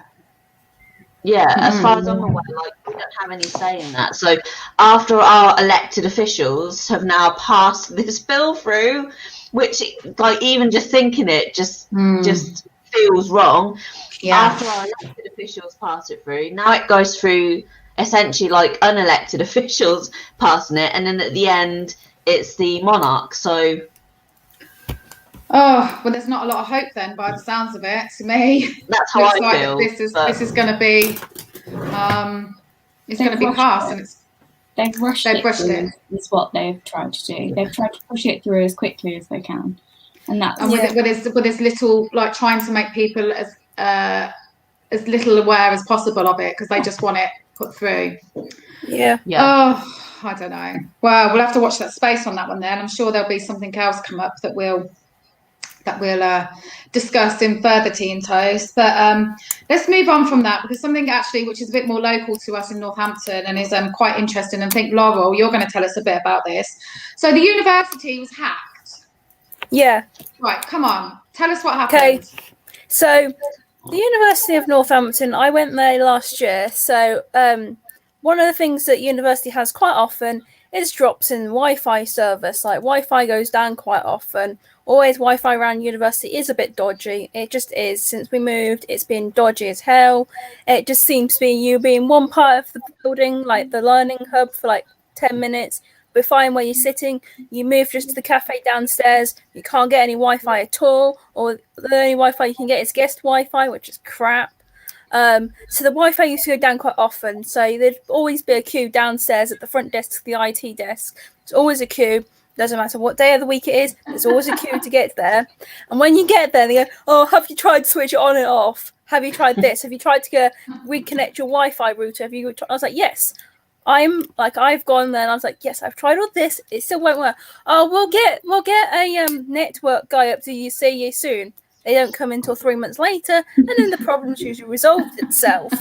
S2: Yeah, as far as I'm aware, like we don't have any say in that. So after our elected officials have now passed this bill through, which like even just thinking it just feels wrong. Yeah. After our elected officials pass it through, now it goes through essentially like unelected officials passing it, and then at the end it's the monarch. So
S1: well, there's not a lot of hope then, by the sounds of it, to me.
S2: That's how I feel.
S1: This is going to be it's going to be passed, and
S5: they've rushed it. Is what they've tried to do. They've tried to push it through as quickly as they can, and
S1: with this little, like, trying to make people as little aware as possible of it, because they just want it put through.
S6: Yeah.
S1: Oh, I don't know. Well, we'll have to watch that space on that one then. I'm sure there'll be something else come up that we'll discuss in further tea and toast. But let's move on from that, because something actually which is a bit more local to us in Northampton and is quite interesting, and I think, Laurel, you're going to tell us a bit about this. So the university was hacked.
S6: Yeah.
S1: Right, come on. Tell us what happened.
S6: Okay. So the University of Northampton, I went there last year. So one of the things that university has quite often is drops in Wi-Fi service. Like Wi-Fi goes down quite often. Always Wi-Fi around university is a bit dodgy. It just is. Since we moved, it's been dodgy as hell. It just seems to be you being one part of the building, like the learning hub, for like 10 minutes. We're fine where you're sitting. You move just to the cafe downstairs. You can't get any Wi-Fi at all, or the only Wi-Fi you can get is guest Wi-Fi, which is crap. So the Wi-Fi used to go down quite often. So there'd always be a queue downstairs at the front desk, the IT desk. There's always a queue. Doesn't matter what day of the week it is, there's always a queue to get there. And when you get there, they go, oh, have you tried to switch it on and off? Have you tried this? Have you tried to reconnect your Wi-Fi router? I was like, yes. I've gone there and I was like, yes, I've tried all this. It still won't work. Oh, we'll get a network guy up to see you soon. They don't come until 3 months later, and then the problem's usually resolved itself.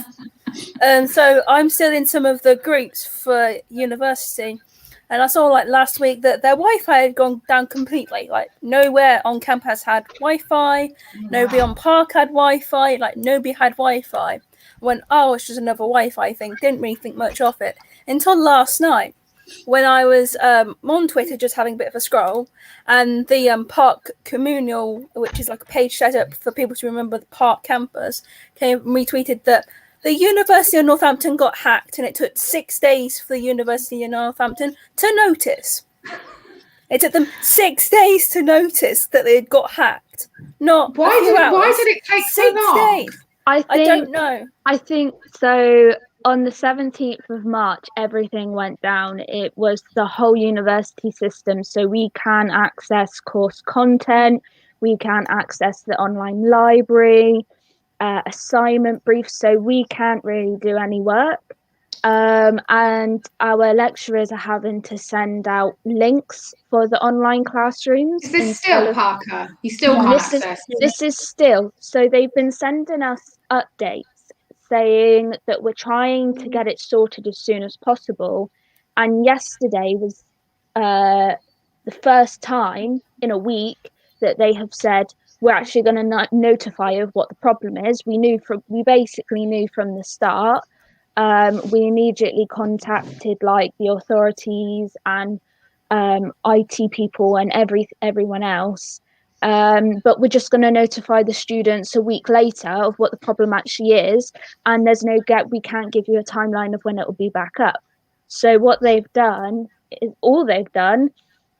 S6: So I'm still in some of the groups for university. And I saw like last week that their Wi-Fi had gone down completely. Like nowhere on campus had Wi-Fi. Nobody on Park had Wi-Fi. Like nobody had Wi-Fi. I went, oh, it's just another Wi-Fi thing. Didn't really think much of it until last night, when I was on Twitter just having a bit of a scroll, and the Park Communal, which is like a page set up for people to remember the Park campus, came and retweeted that the University of Northampton got hacked, and it took 6 days for the University of Northampton to notice. It took them 6 days to notice that they had got hacked. Why
S1: did it take so long?
S6: 6 days. I don't know.
S4: I think so. On the 17th of March, everything went down. It was the whole university system. So we can access course content. We can access the online library. assignment briefs, so we can't really do any work. And our lecturers are having to send out links for the online classrooms.
S1: Is this still, Parker? You still can't access?
S4: This is still. So they've been sending us updates saying that we're trying to get it sorted as soon as possible. And yesterday was the first time in a week that they have said, we're actually going to notify of what the problem is. We basically knew from the start. We immediately contacted like the authorities and IT people and everyone else. But we're just going to notify the students a week later of what the problem actually is, and there's no gap. We can't give you a timeline of when it will be back up. So what they've done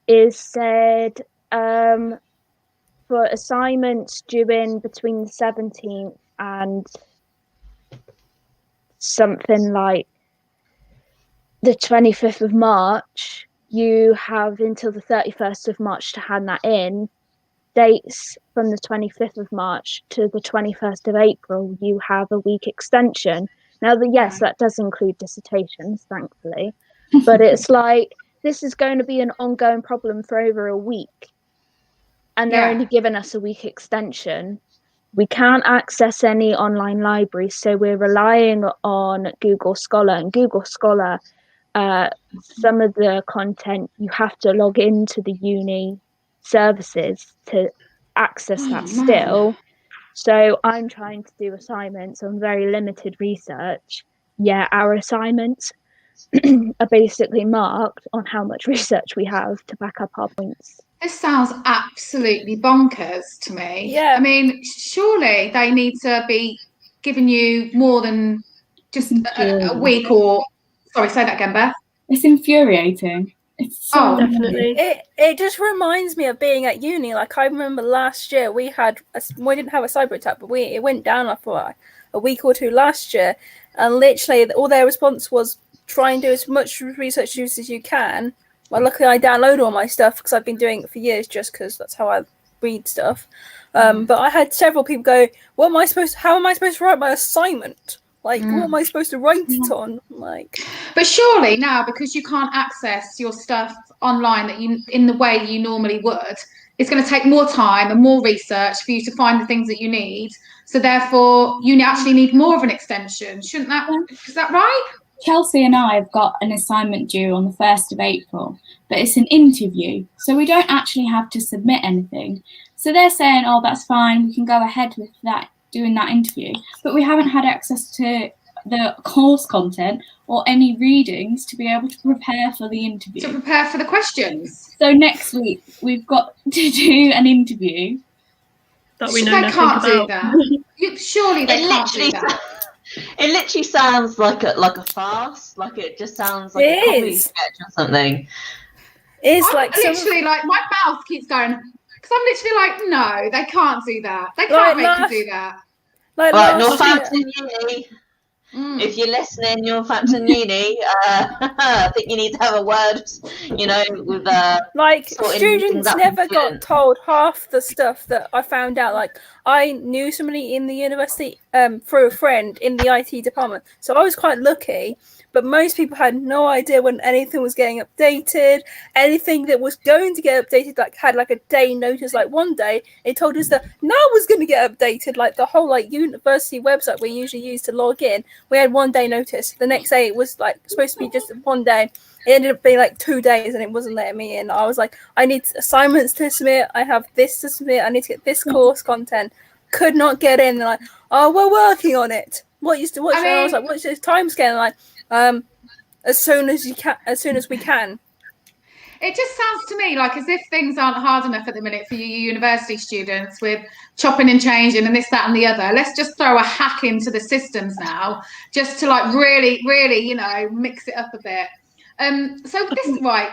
S4: is said for assignments due in between the 17th and something like the 25th of March, you have until the 31st of March to hand that in. Dates from the 25th of March to the 21st of April, you have a week extension. Now, yes, that does include dissertations, thankfully, but it's like, this is going to be an ongoing problem for over a week, and they're only giving us a week extension. We can't access any online libraries, so we're relying on Google Scholar. And Google Scholar, some of the content, you have to log into the uni services to access that still. So I'm trying to do assignments on very limited research. Yeah, our assignments are basically marked on how much research we have to back up our points.
S1: This sounds absolutely bonkers to me.
S6: Yeah.
S1: I mean, surely they need to be giving you more than just a week or... Sorry, say that again, Beth.
S5: It's infuriating. It's so
S7: definitely.
S6: It just reminds me of being at uni. Like, I remember last year we didn't have a cyber attack, but it went down after a week or two last year, and literally all their response was try and do as much research use as you can. Well, luckily I download all my stuff because I've been doing it for years, just because that's how I read stuff. But I had several people go, how am I supposed to write my assignment? Like, what am I supposed to write it on? Like,
S1: but surely now, because you can't access your stuff online that you in the way you normally would, it's going to take more time and more research for you to find the things that you need. So therefore, you actually need more of an extension. Shouldn't that? Is that right?
S5: Chelsea and I have got an assignment due on the 1st of April, but it's an interview, so we don't actually have to submit anything. So they're saying, oh, that's fine, we can go ahead with that, doing that interview, but we haven't had access to the course content or any readings to be able to prepare for the interview.
S1: To prepare for the questions.
S5: So next week, we've got to do an interview.
S7: That we know nothing about.
S1: Do that. Surely they can't do that.
S2: It literally sounds like a farce. Like, it just sounds like a comedy sketch or something.
S6: It's
S1: I'm
S6: like
S1: literally like my mouth keeps going because I'm literally like, no, they can't do that. They can't make you do that.
S6: Like
S2: right, Northampton Uni. If you're listening, Northampton Uni, I think you need to have a word, with
S6: like students never got told half the stuff that I found out. Like, I knew somebody in the university through a friend in the IT department, so I was quite lucky. But most people had no idea when anything was getting updated. Anything that was going to get updated had a day notice. Like, one day it told us that now was going to get updated. Like, the whole university website we usually use to log in, we had 1 day notice. The next day it was supposed to be just 1 day. It ended up being 2 days, and it wasn't letting me in. I was like, I need assignments to submit. I have this to submit. I need to get this course content. Could not get in. They're like, oh, we're working on it. What used to watch? I was like, what's the time scale? Like, as soon as we can.
S1: It just sounds to me like as if things aren't hard enough at the minute for you university students with chopping and changing and this, that, and the other. Let's just throw a hack into the systems now, just to really, really, mix it up a bit. So this is why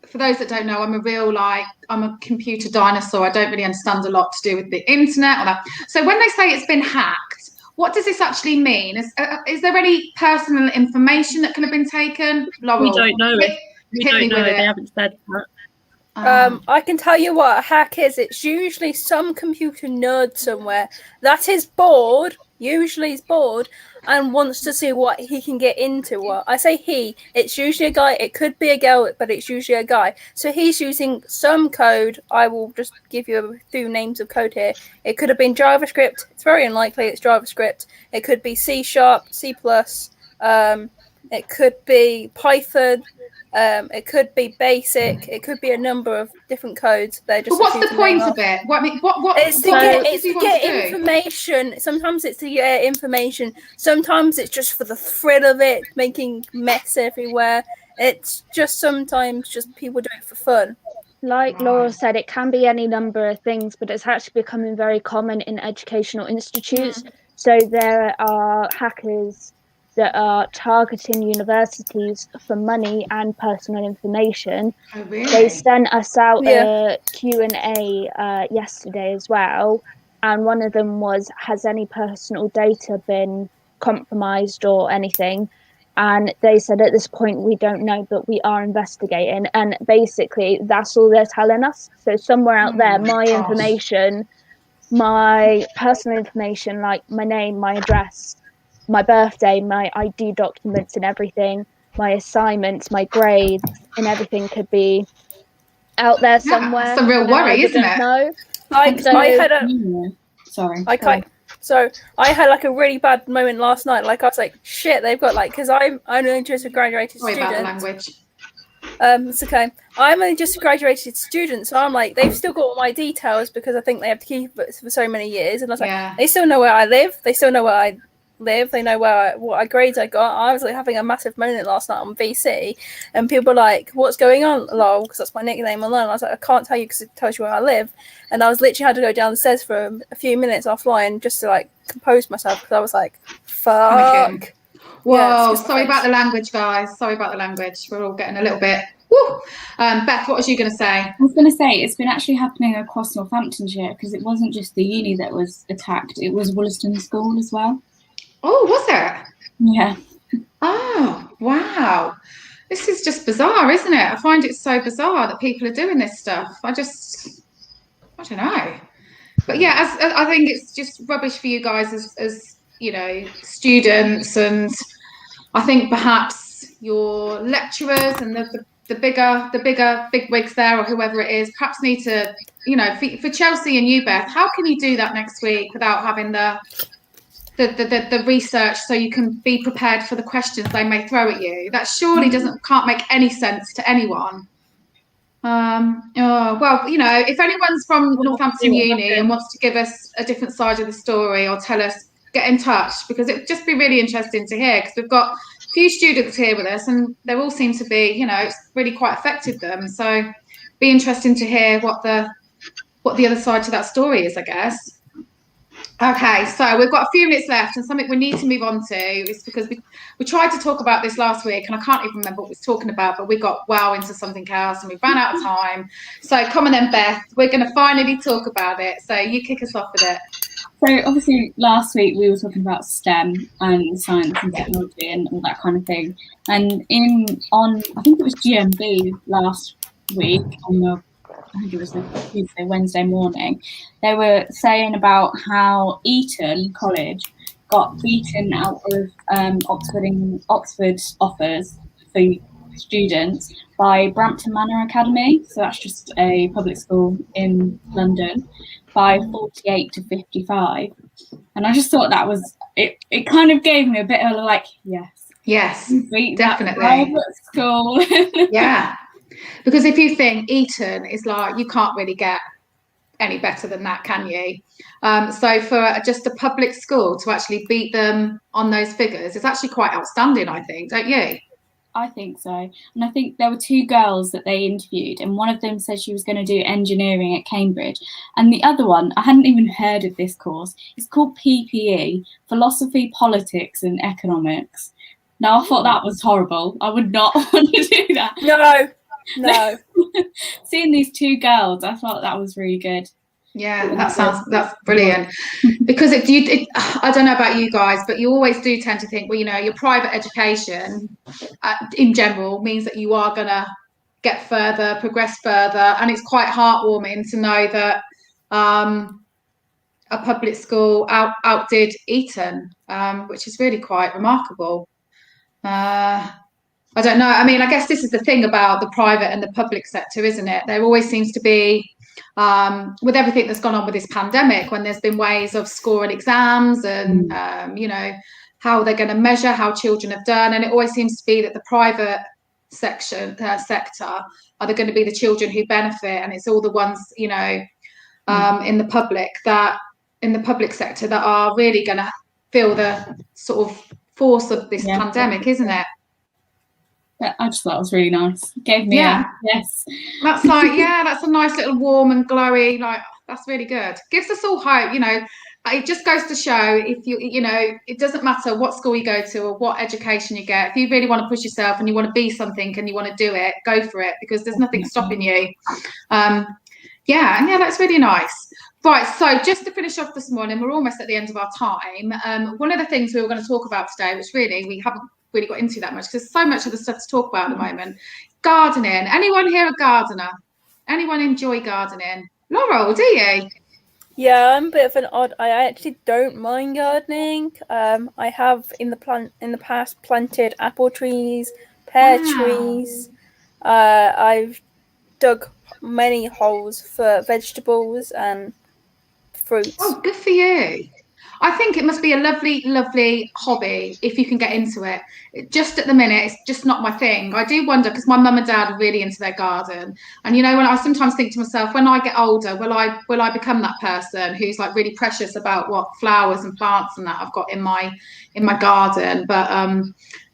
S1: for those that don't know, I'm a computer dinosaur. I don't really understand a lot to do with the internet or that. So when they say it's been hacked, what does this actually mean? Is there any personal information that can have been taken? Laurel,
S7: we don't know. We don't know. They haven't said that.
S6: I can tell you what a hack is. It's usually some computer nerd somewhere that is bored, usually is bored, and wants to see what he can get into. Well, I say he, it's usually a guy. It could be a girl, but it's usually a guy. So he's using some code. I will just give you a few names of code here. It could have been JavaScript. It's very unlikely it's JavaScript. It could be C#, C++. It could be Python. It could be basic. It could be a number of different codes. They're just.
S1: But what's the point of it?
S6: It's to get information. Sometimes it's to get information. Sometimes it's just for the thrill of it, making mess everywhere. It's just sometimes just people do it for fun.
S4: Like Laura said, it can be any number of things, but it's actually becoming very common in educational institutes. So there are hackers that are targeting universities for money and personal information.
S1: Oh, really?
S4: They sent us out a Q&A yesterday as well, and one of them was, has any personal data been compromised or anything? And they said at this point we don't know, but we are investigating. And basically that's all they're telling us. So somewhere out there, my information, my personal information, like my name, my address, my birthday, my ID documents and everything, my assignments, my grades and everything could be out there somewhere.
S1: It's a real worry, isn't it?
S4: No.
S6: I had like a really bad moment last night. Like I was like, shit, they've got like, because I'm only just a graduated student.
S1: Sorry about the language.
S6: It's okay. I'm only just a graduated student, so I'm like, they've still got all my details because I think they have to keep it for so many years. And I was like, they still know where I live. They still know where I live. They know what grades I got. I was like having a massive moment last night on VC, and people were like, "What's going on, lol?" Because that's my nickname online. I was like, "I can't tell you because it tells you where I live." And I was literally had to go downstairs for a few minutes offline just to like compose myself because I was like, "Fuck."
S1: Whoa, sorry about the language, guys. Sorry about the language. We're all getting a little bit. Woo! Beth, what was you going to say?
S5: I was going to say it's been actually happening across Northamptonshire because it wasn't just the uni that was attacked; it was Wollaston School as well.
S1: Oh, was it?
S5: Yeah.
S1: Oh, wow. This is just bizarre, isn't it? I find it so bizarre that people are doing this stuff. I don't know. But yeah, I think it's just rubbish for you guys as you know, students, and I think perhaps your lecturers and the big wigs there or whoever it is perhaps need to, you know, for Chelsea and you, Beth, how can you do that next week without having the research so you can be prepared for the questions they may throw at you? That surely can't make any sense to anyone. Well, you know, if anyone's from Northampton Uni and wants to give us a different side of the story or tell us, get in touch, because it'd just be really interesting to hear, because we've got a few students here with us and they all seem to be, you know, it's really quite affected them. So be interesting to hear what the other side to that story is, I guess. Okay, so we've got a few minutes left, and something we need to move on to is because we tried to talk about this last week, and I can't even remember what we was talking about, but we got into something else, and we ran out of time. So come on then, Beth, we're going to finally talk about it. So you kick us off with it.
S5: So obviously last week we were talking about STEM and science and technology and all that kind of thing. And on I think it was GMB last week I think it was the Tuesday, Wednesday morning, they were saying about how Eton College got beaten out of Oxford offers for students by Brampton Manor Academy. So that's just a public school in London, by 48 to 55. And I just thought that was, it kind of gave me a bit of like, yes,
S1: definitely.
S5: School.
S1: Yeah. Because if you think Eton is like, you can't really get any better than that, can you? So for just a public school to actually beat them on those figures is actually quite outstanding, I think, don't you?
S5: I think so. And I think there were two girls that they interviewed, and one of them said she was going to do engineering at Cambridge. And the other one, I hadn't even heard of this course. It's called PPE, Philosophy, Politics and Economics. Now, I thought that was horrible. I would not want to do that.
S6: No.
S5: Seeing these two girls, I thought that was really good.
S1: Yeah, that's brilliant. Because I don't know about you guys, but you always do tend to think, well, you know, your private education in general means that you are gonna get further, progress further. And it's quite heartwarming to know that a public school outdid Eton, which is really quite remarkable. I don't know. I mean, I guess this is the thing about the private and the public sector, isn't it? There always seems to be, with everything that's gone on with this pandemic, when there's been ways of scoring exams and, you know, how they're going to measure how children have done. And it always seems to be that the private sector are going to be the children who benefit. And it's all the ones, you know, in the public sector that are really going to feel the sort of force of this pandemic, isn't it?
S5: I just thought it was really nice. Gave me a yes.
S1: That's like, that's a nice little warm and glowy, like, that's really good. Gives us all hope, you know. It just goes to show, if you know, it doesn't matter what school you go to or what education you get. If you really want to push yourself and you want to be something and you want to do it, go for it, because there's nothing stopping you. That's really nice. Right, so just to finish off this morning, we're almost at the end of our time. One of the things we were going to talk about today, which really we haven't really got into that much because there's so much of the stuff to talk about at the moment. Gardening. Anyone here a gardener? Anyone enjoy gardening? Laurel, do you?
S6: Yeah, I'm a bit of an odd. I actually don't mind gardening. I have in the past planted apple trees, pear trees. I've dug many holes for vegetables and fruits.
S1: Oh, good for you. I think it must be a lovely, lovely hobby if you can get into it. Just at the minute, it's just not my thing. I do wonder, because my mum and dad are really into their garden. And, you know, when I sometimes think to myself, when I get older, will I become that person who's like really precious about what flowers and plants and that I've got in my garden? But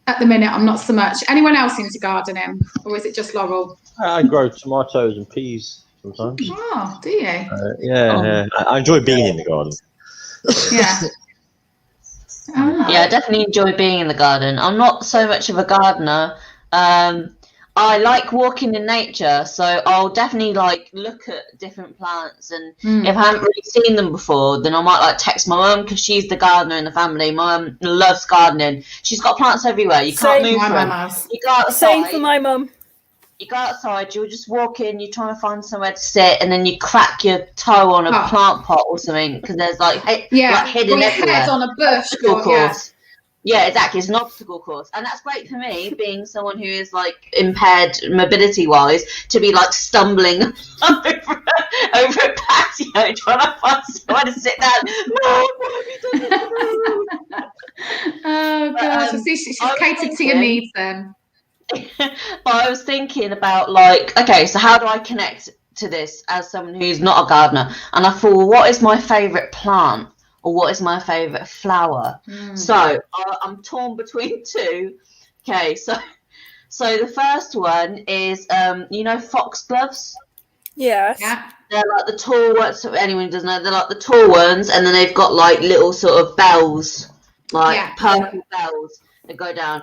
S1: at the minute, I'm not so much. Anyone else into gardening? Or is it just Laurel?
S3: I grow tomatoes and peas sometimes.
S1: Oh, do you?
S3: I enjoy being in the garden.
S1: Yeah.
S2: Yeah, I definitely enjoy being in the garden. I'm not so much of a gardener. I like walking in nature, so I'll definitely like look at different plants, and if I haven't really seen them before, then I might like text my mum, because she's the gardener in the family. My mum loves gardening. She's got plants everywhere. You can't move them. You go outside.
S6: Same for my mum.
S2: You go outside, you'll just walk in, you're trying to find somewhere to sit, and then you crack your toe on a plant pot or something, because there's like hidden everywhere.
S1: Head on a bush.
S2: Obstacle course. Yeah, exactly. It's an obstacle course. And that's great for me, being someone who is like impaired mobility wise, to be like stumbling over a patio trying to find somewhere to sit down. No, what have you done?
S1: Oh gosh, I see she's catered to your needs then.
S2: But I was thinking about like, okay, so how do I connect to this as someone who's not a gardener? And I thought, well, what is my favourite plant, or what is my favourite flower? So I'm torn between two. Okay, so the first one is you know, foxgloves.
S6: Yes.
S2: Yeah. They're like the tall ones. So anyone who doesn't know, they're like the tall ones, and then they've got like little sort of bells, like purple bells that go down.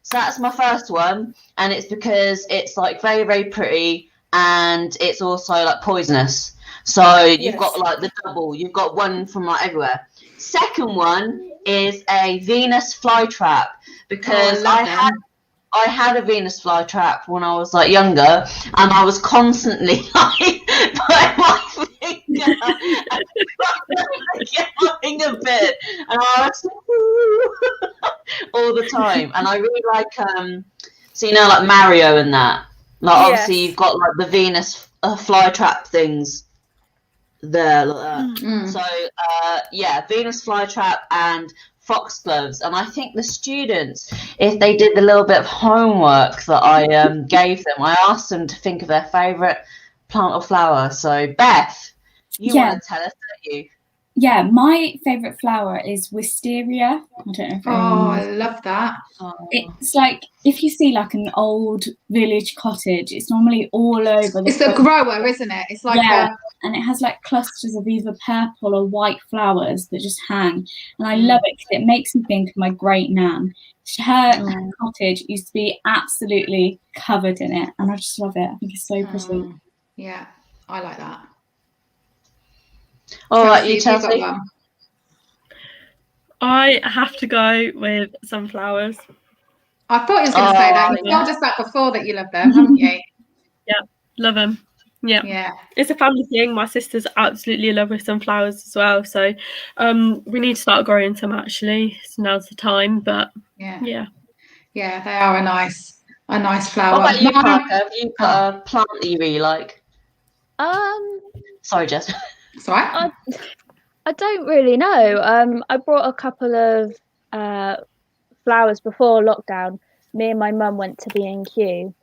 S2: So that's my first one, and it's because it's like very, very pretty, and it's also like poisonous. So you've got like the double. You've got one from like everywhere. Second one is a Venus flytrap, because I had a Venus flytrap when I was like younger, and I was constantly like putting my finger and get my finger bit, and I was all the time. And I really like so you know, like Mario and that, like obviously you've got like the Venus flytrap things there like that. So Venus flytrap and foxgloves. And I think the students, if they did the little bit of homework that I gave them, I asked them to think of their favourite plant or flower. So Beth, you want to tell us, don't you?
S5: Yeah, my favourite flower is wisteria. I don't know if
S1: I love that.
S5: It's like, if you see like an old village cottage, it's normally all over.
S1: It's the grower, isn't it? It's like
S5: and it has like clusters of either purple or white flowers that just hang. And I love it because it makes me think of my great nan. Her cottage used to be absolutely covered in it, and I just love it. I think it's so pretty.
S1: Yeah, I like that.
S2: All right, you Chelsea.
S7: I have to go with sunflowers.
S1: I thought you was going to say that. You told us that before, that you love them, haven't you?
S7: love them.
S1: Yeah.
S7: It's a family thing. My sisters absolutely love with sunflowers as well. So we need to start growing some actually. So now's the time. But yeah,
S1: they are a nice flower.
S2: What about you, Parker? Have you got a plant that you really like?
S4: Sorry,
S2: Jess.
S1: It's all right.
S4: I don't really know. I brought a couple of flowers before lockdown. Me and my mum went to B&Q,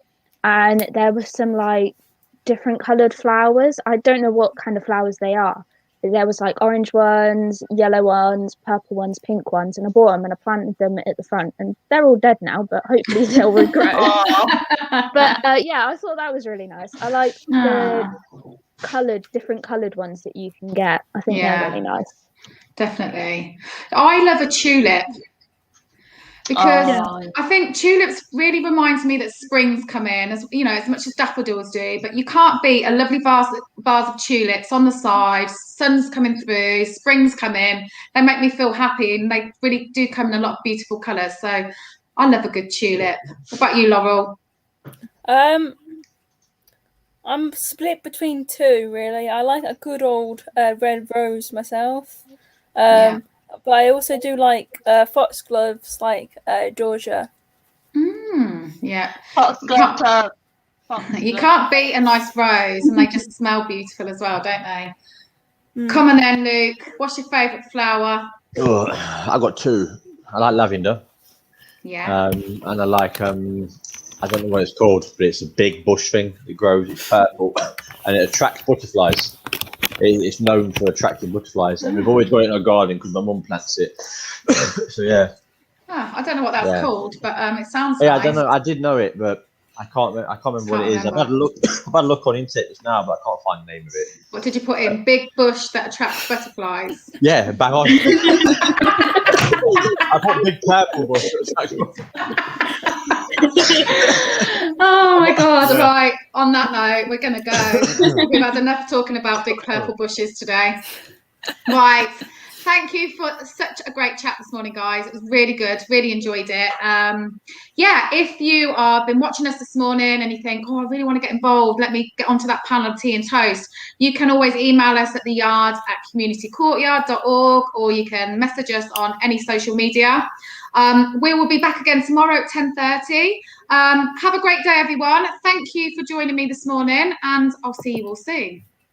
S4: and there was some like different coloured flowers. I don't know what kind of flowers they are. There was like orange ones, yellow ones, purple ones, pink ones, and I bought them and I planted them at the front, and they're all dead now, but hopefully they'll regrow. But I thought that was really nice. I like the different coloured ones that you can get. I think they're really nice.
S1: Definitely. I love a tulip. Because I think tulips really reminds me that spring's come in, as you know, as much as daffodils do. But you can't beat a lovely vase of tulips on the side. Sun's coming through, spring's come in. They make me feel happy, and they really do come in a lot of beautiful colours. So I love a good tulip. What about you, Laurel?
S6: I'm split between two, really. I like a good old red rose myself. But I also do like foxgloves, like Georgia.
S1: Foxglove. You can't beat a nice rose, and they just smell beautiful as well, don't they? Come on then, Luke. What's your favourite flower?
S3: Oh, I got two. I like lavender.
S1: Yeah.
S3: And I like I don't know what it's called, but it's a big bush thing. It grows. It's purple, and it attracts butterflies. It's known for attracting butterflies, and we've always got it in our garden because my mum plants it. So yeah.
S1: I don't know what that's called, but it sounds.
S3: Yeah,
S1: nice.
S3: I don't know. I did know it, but I can't remember what it is. I've had a look on internet just now, but I can't find the name of it.
S1: What did you put in? Big bush that attracts butterflies.
S3: Yeah, bang on. I put big purple bush that attracts butterflies.
S1: Oh my God! Right. On that note, we're going to go. We've had enough talking about big purple bushes today. Right. Thank you for such a great chat this morning, guys. It was really good. Really enjoyed it. If you have been watching us this morning and you think, I really want to get involved, let me get onto that panel of tea and toast, you can always email us at theyard@communitycourtyard.org, or you can message us on any social media. We will be back again tomorrow at 10:30. Have a great day, everyone. Thank you for joining me this morning, and I'll see you all soon.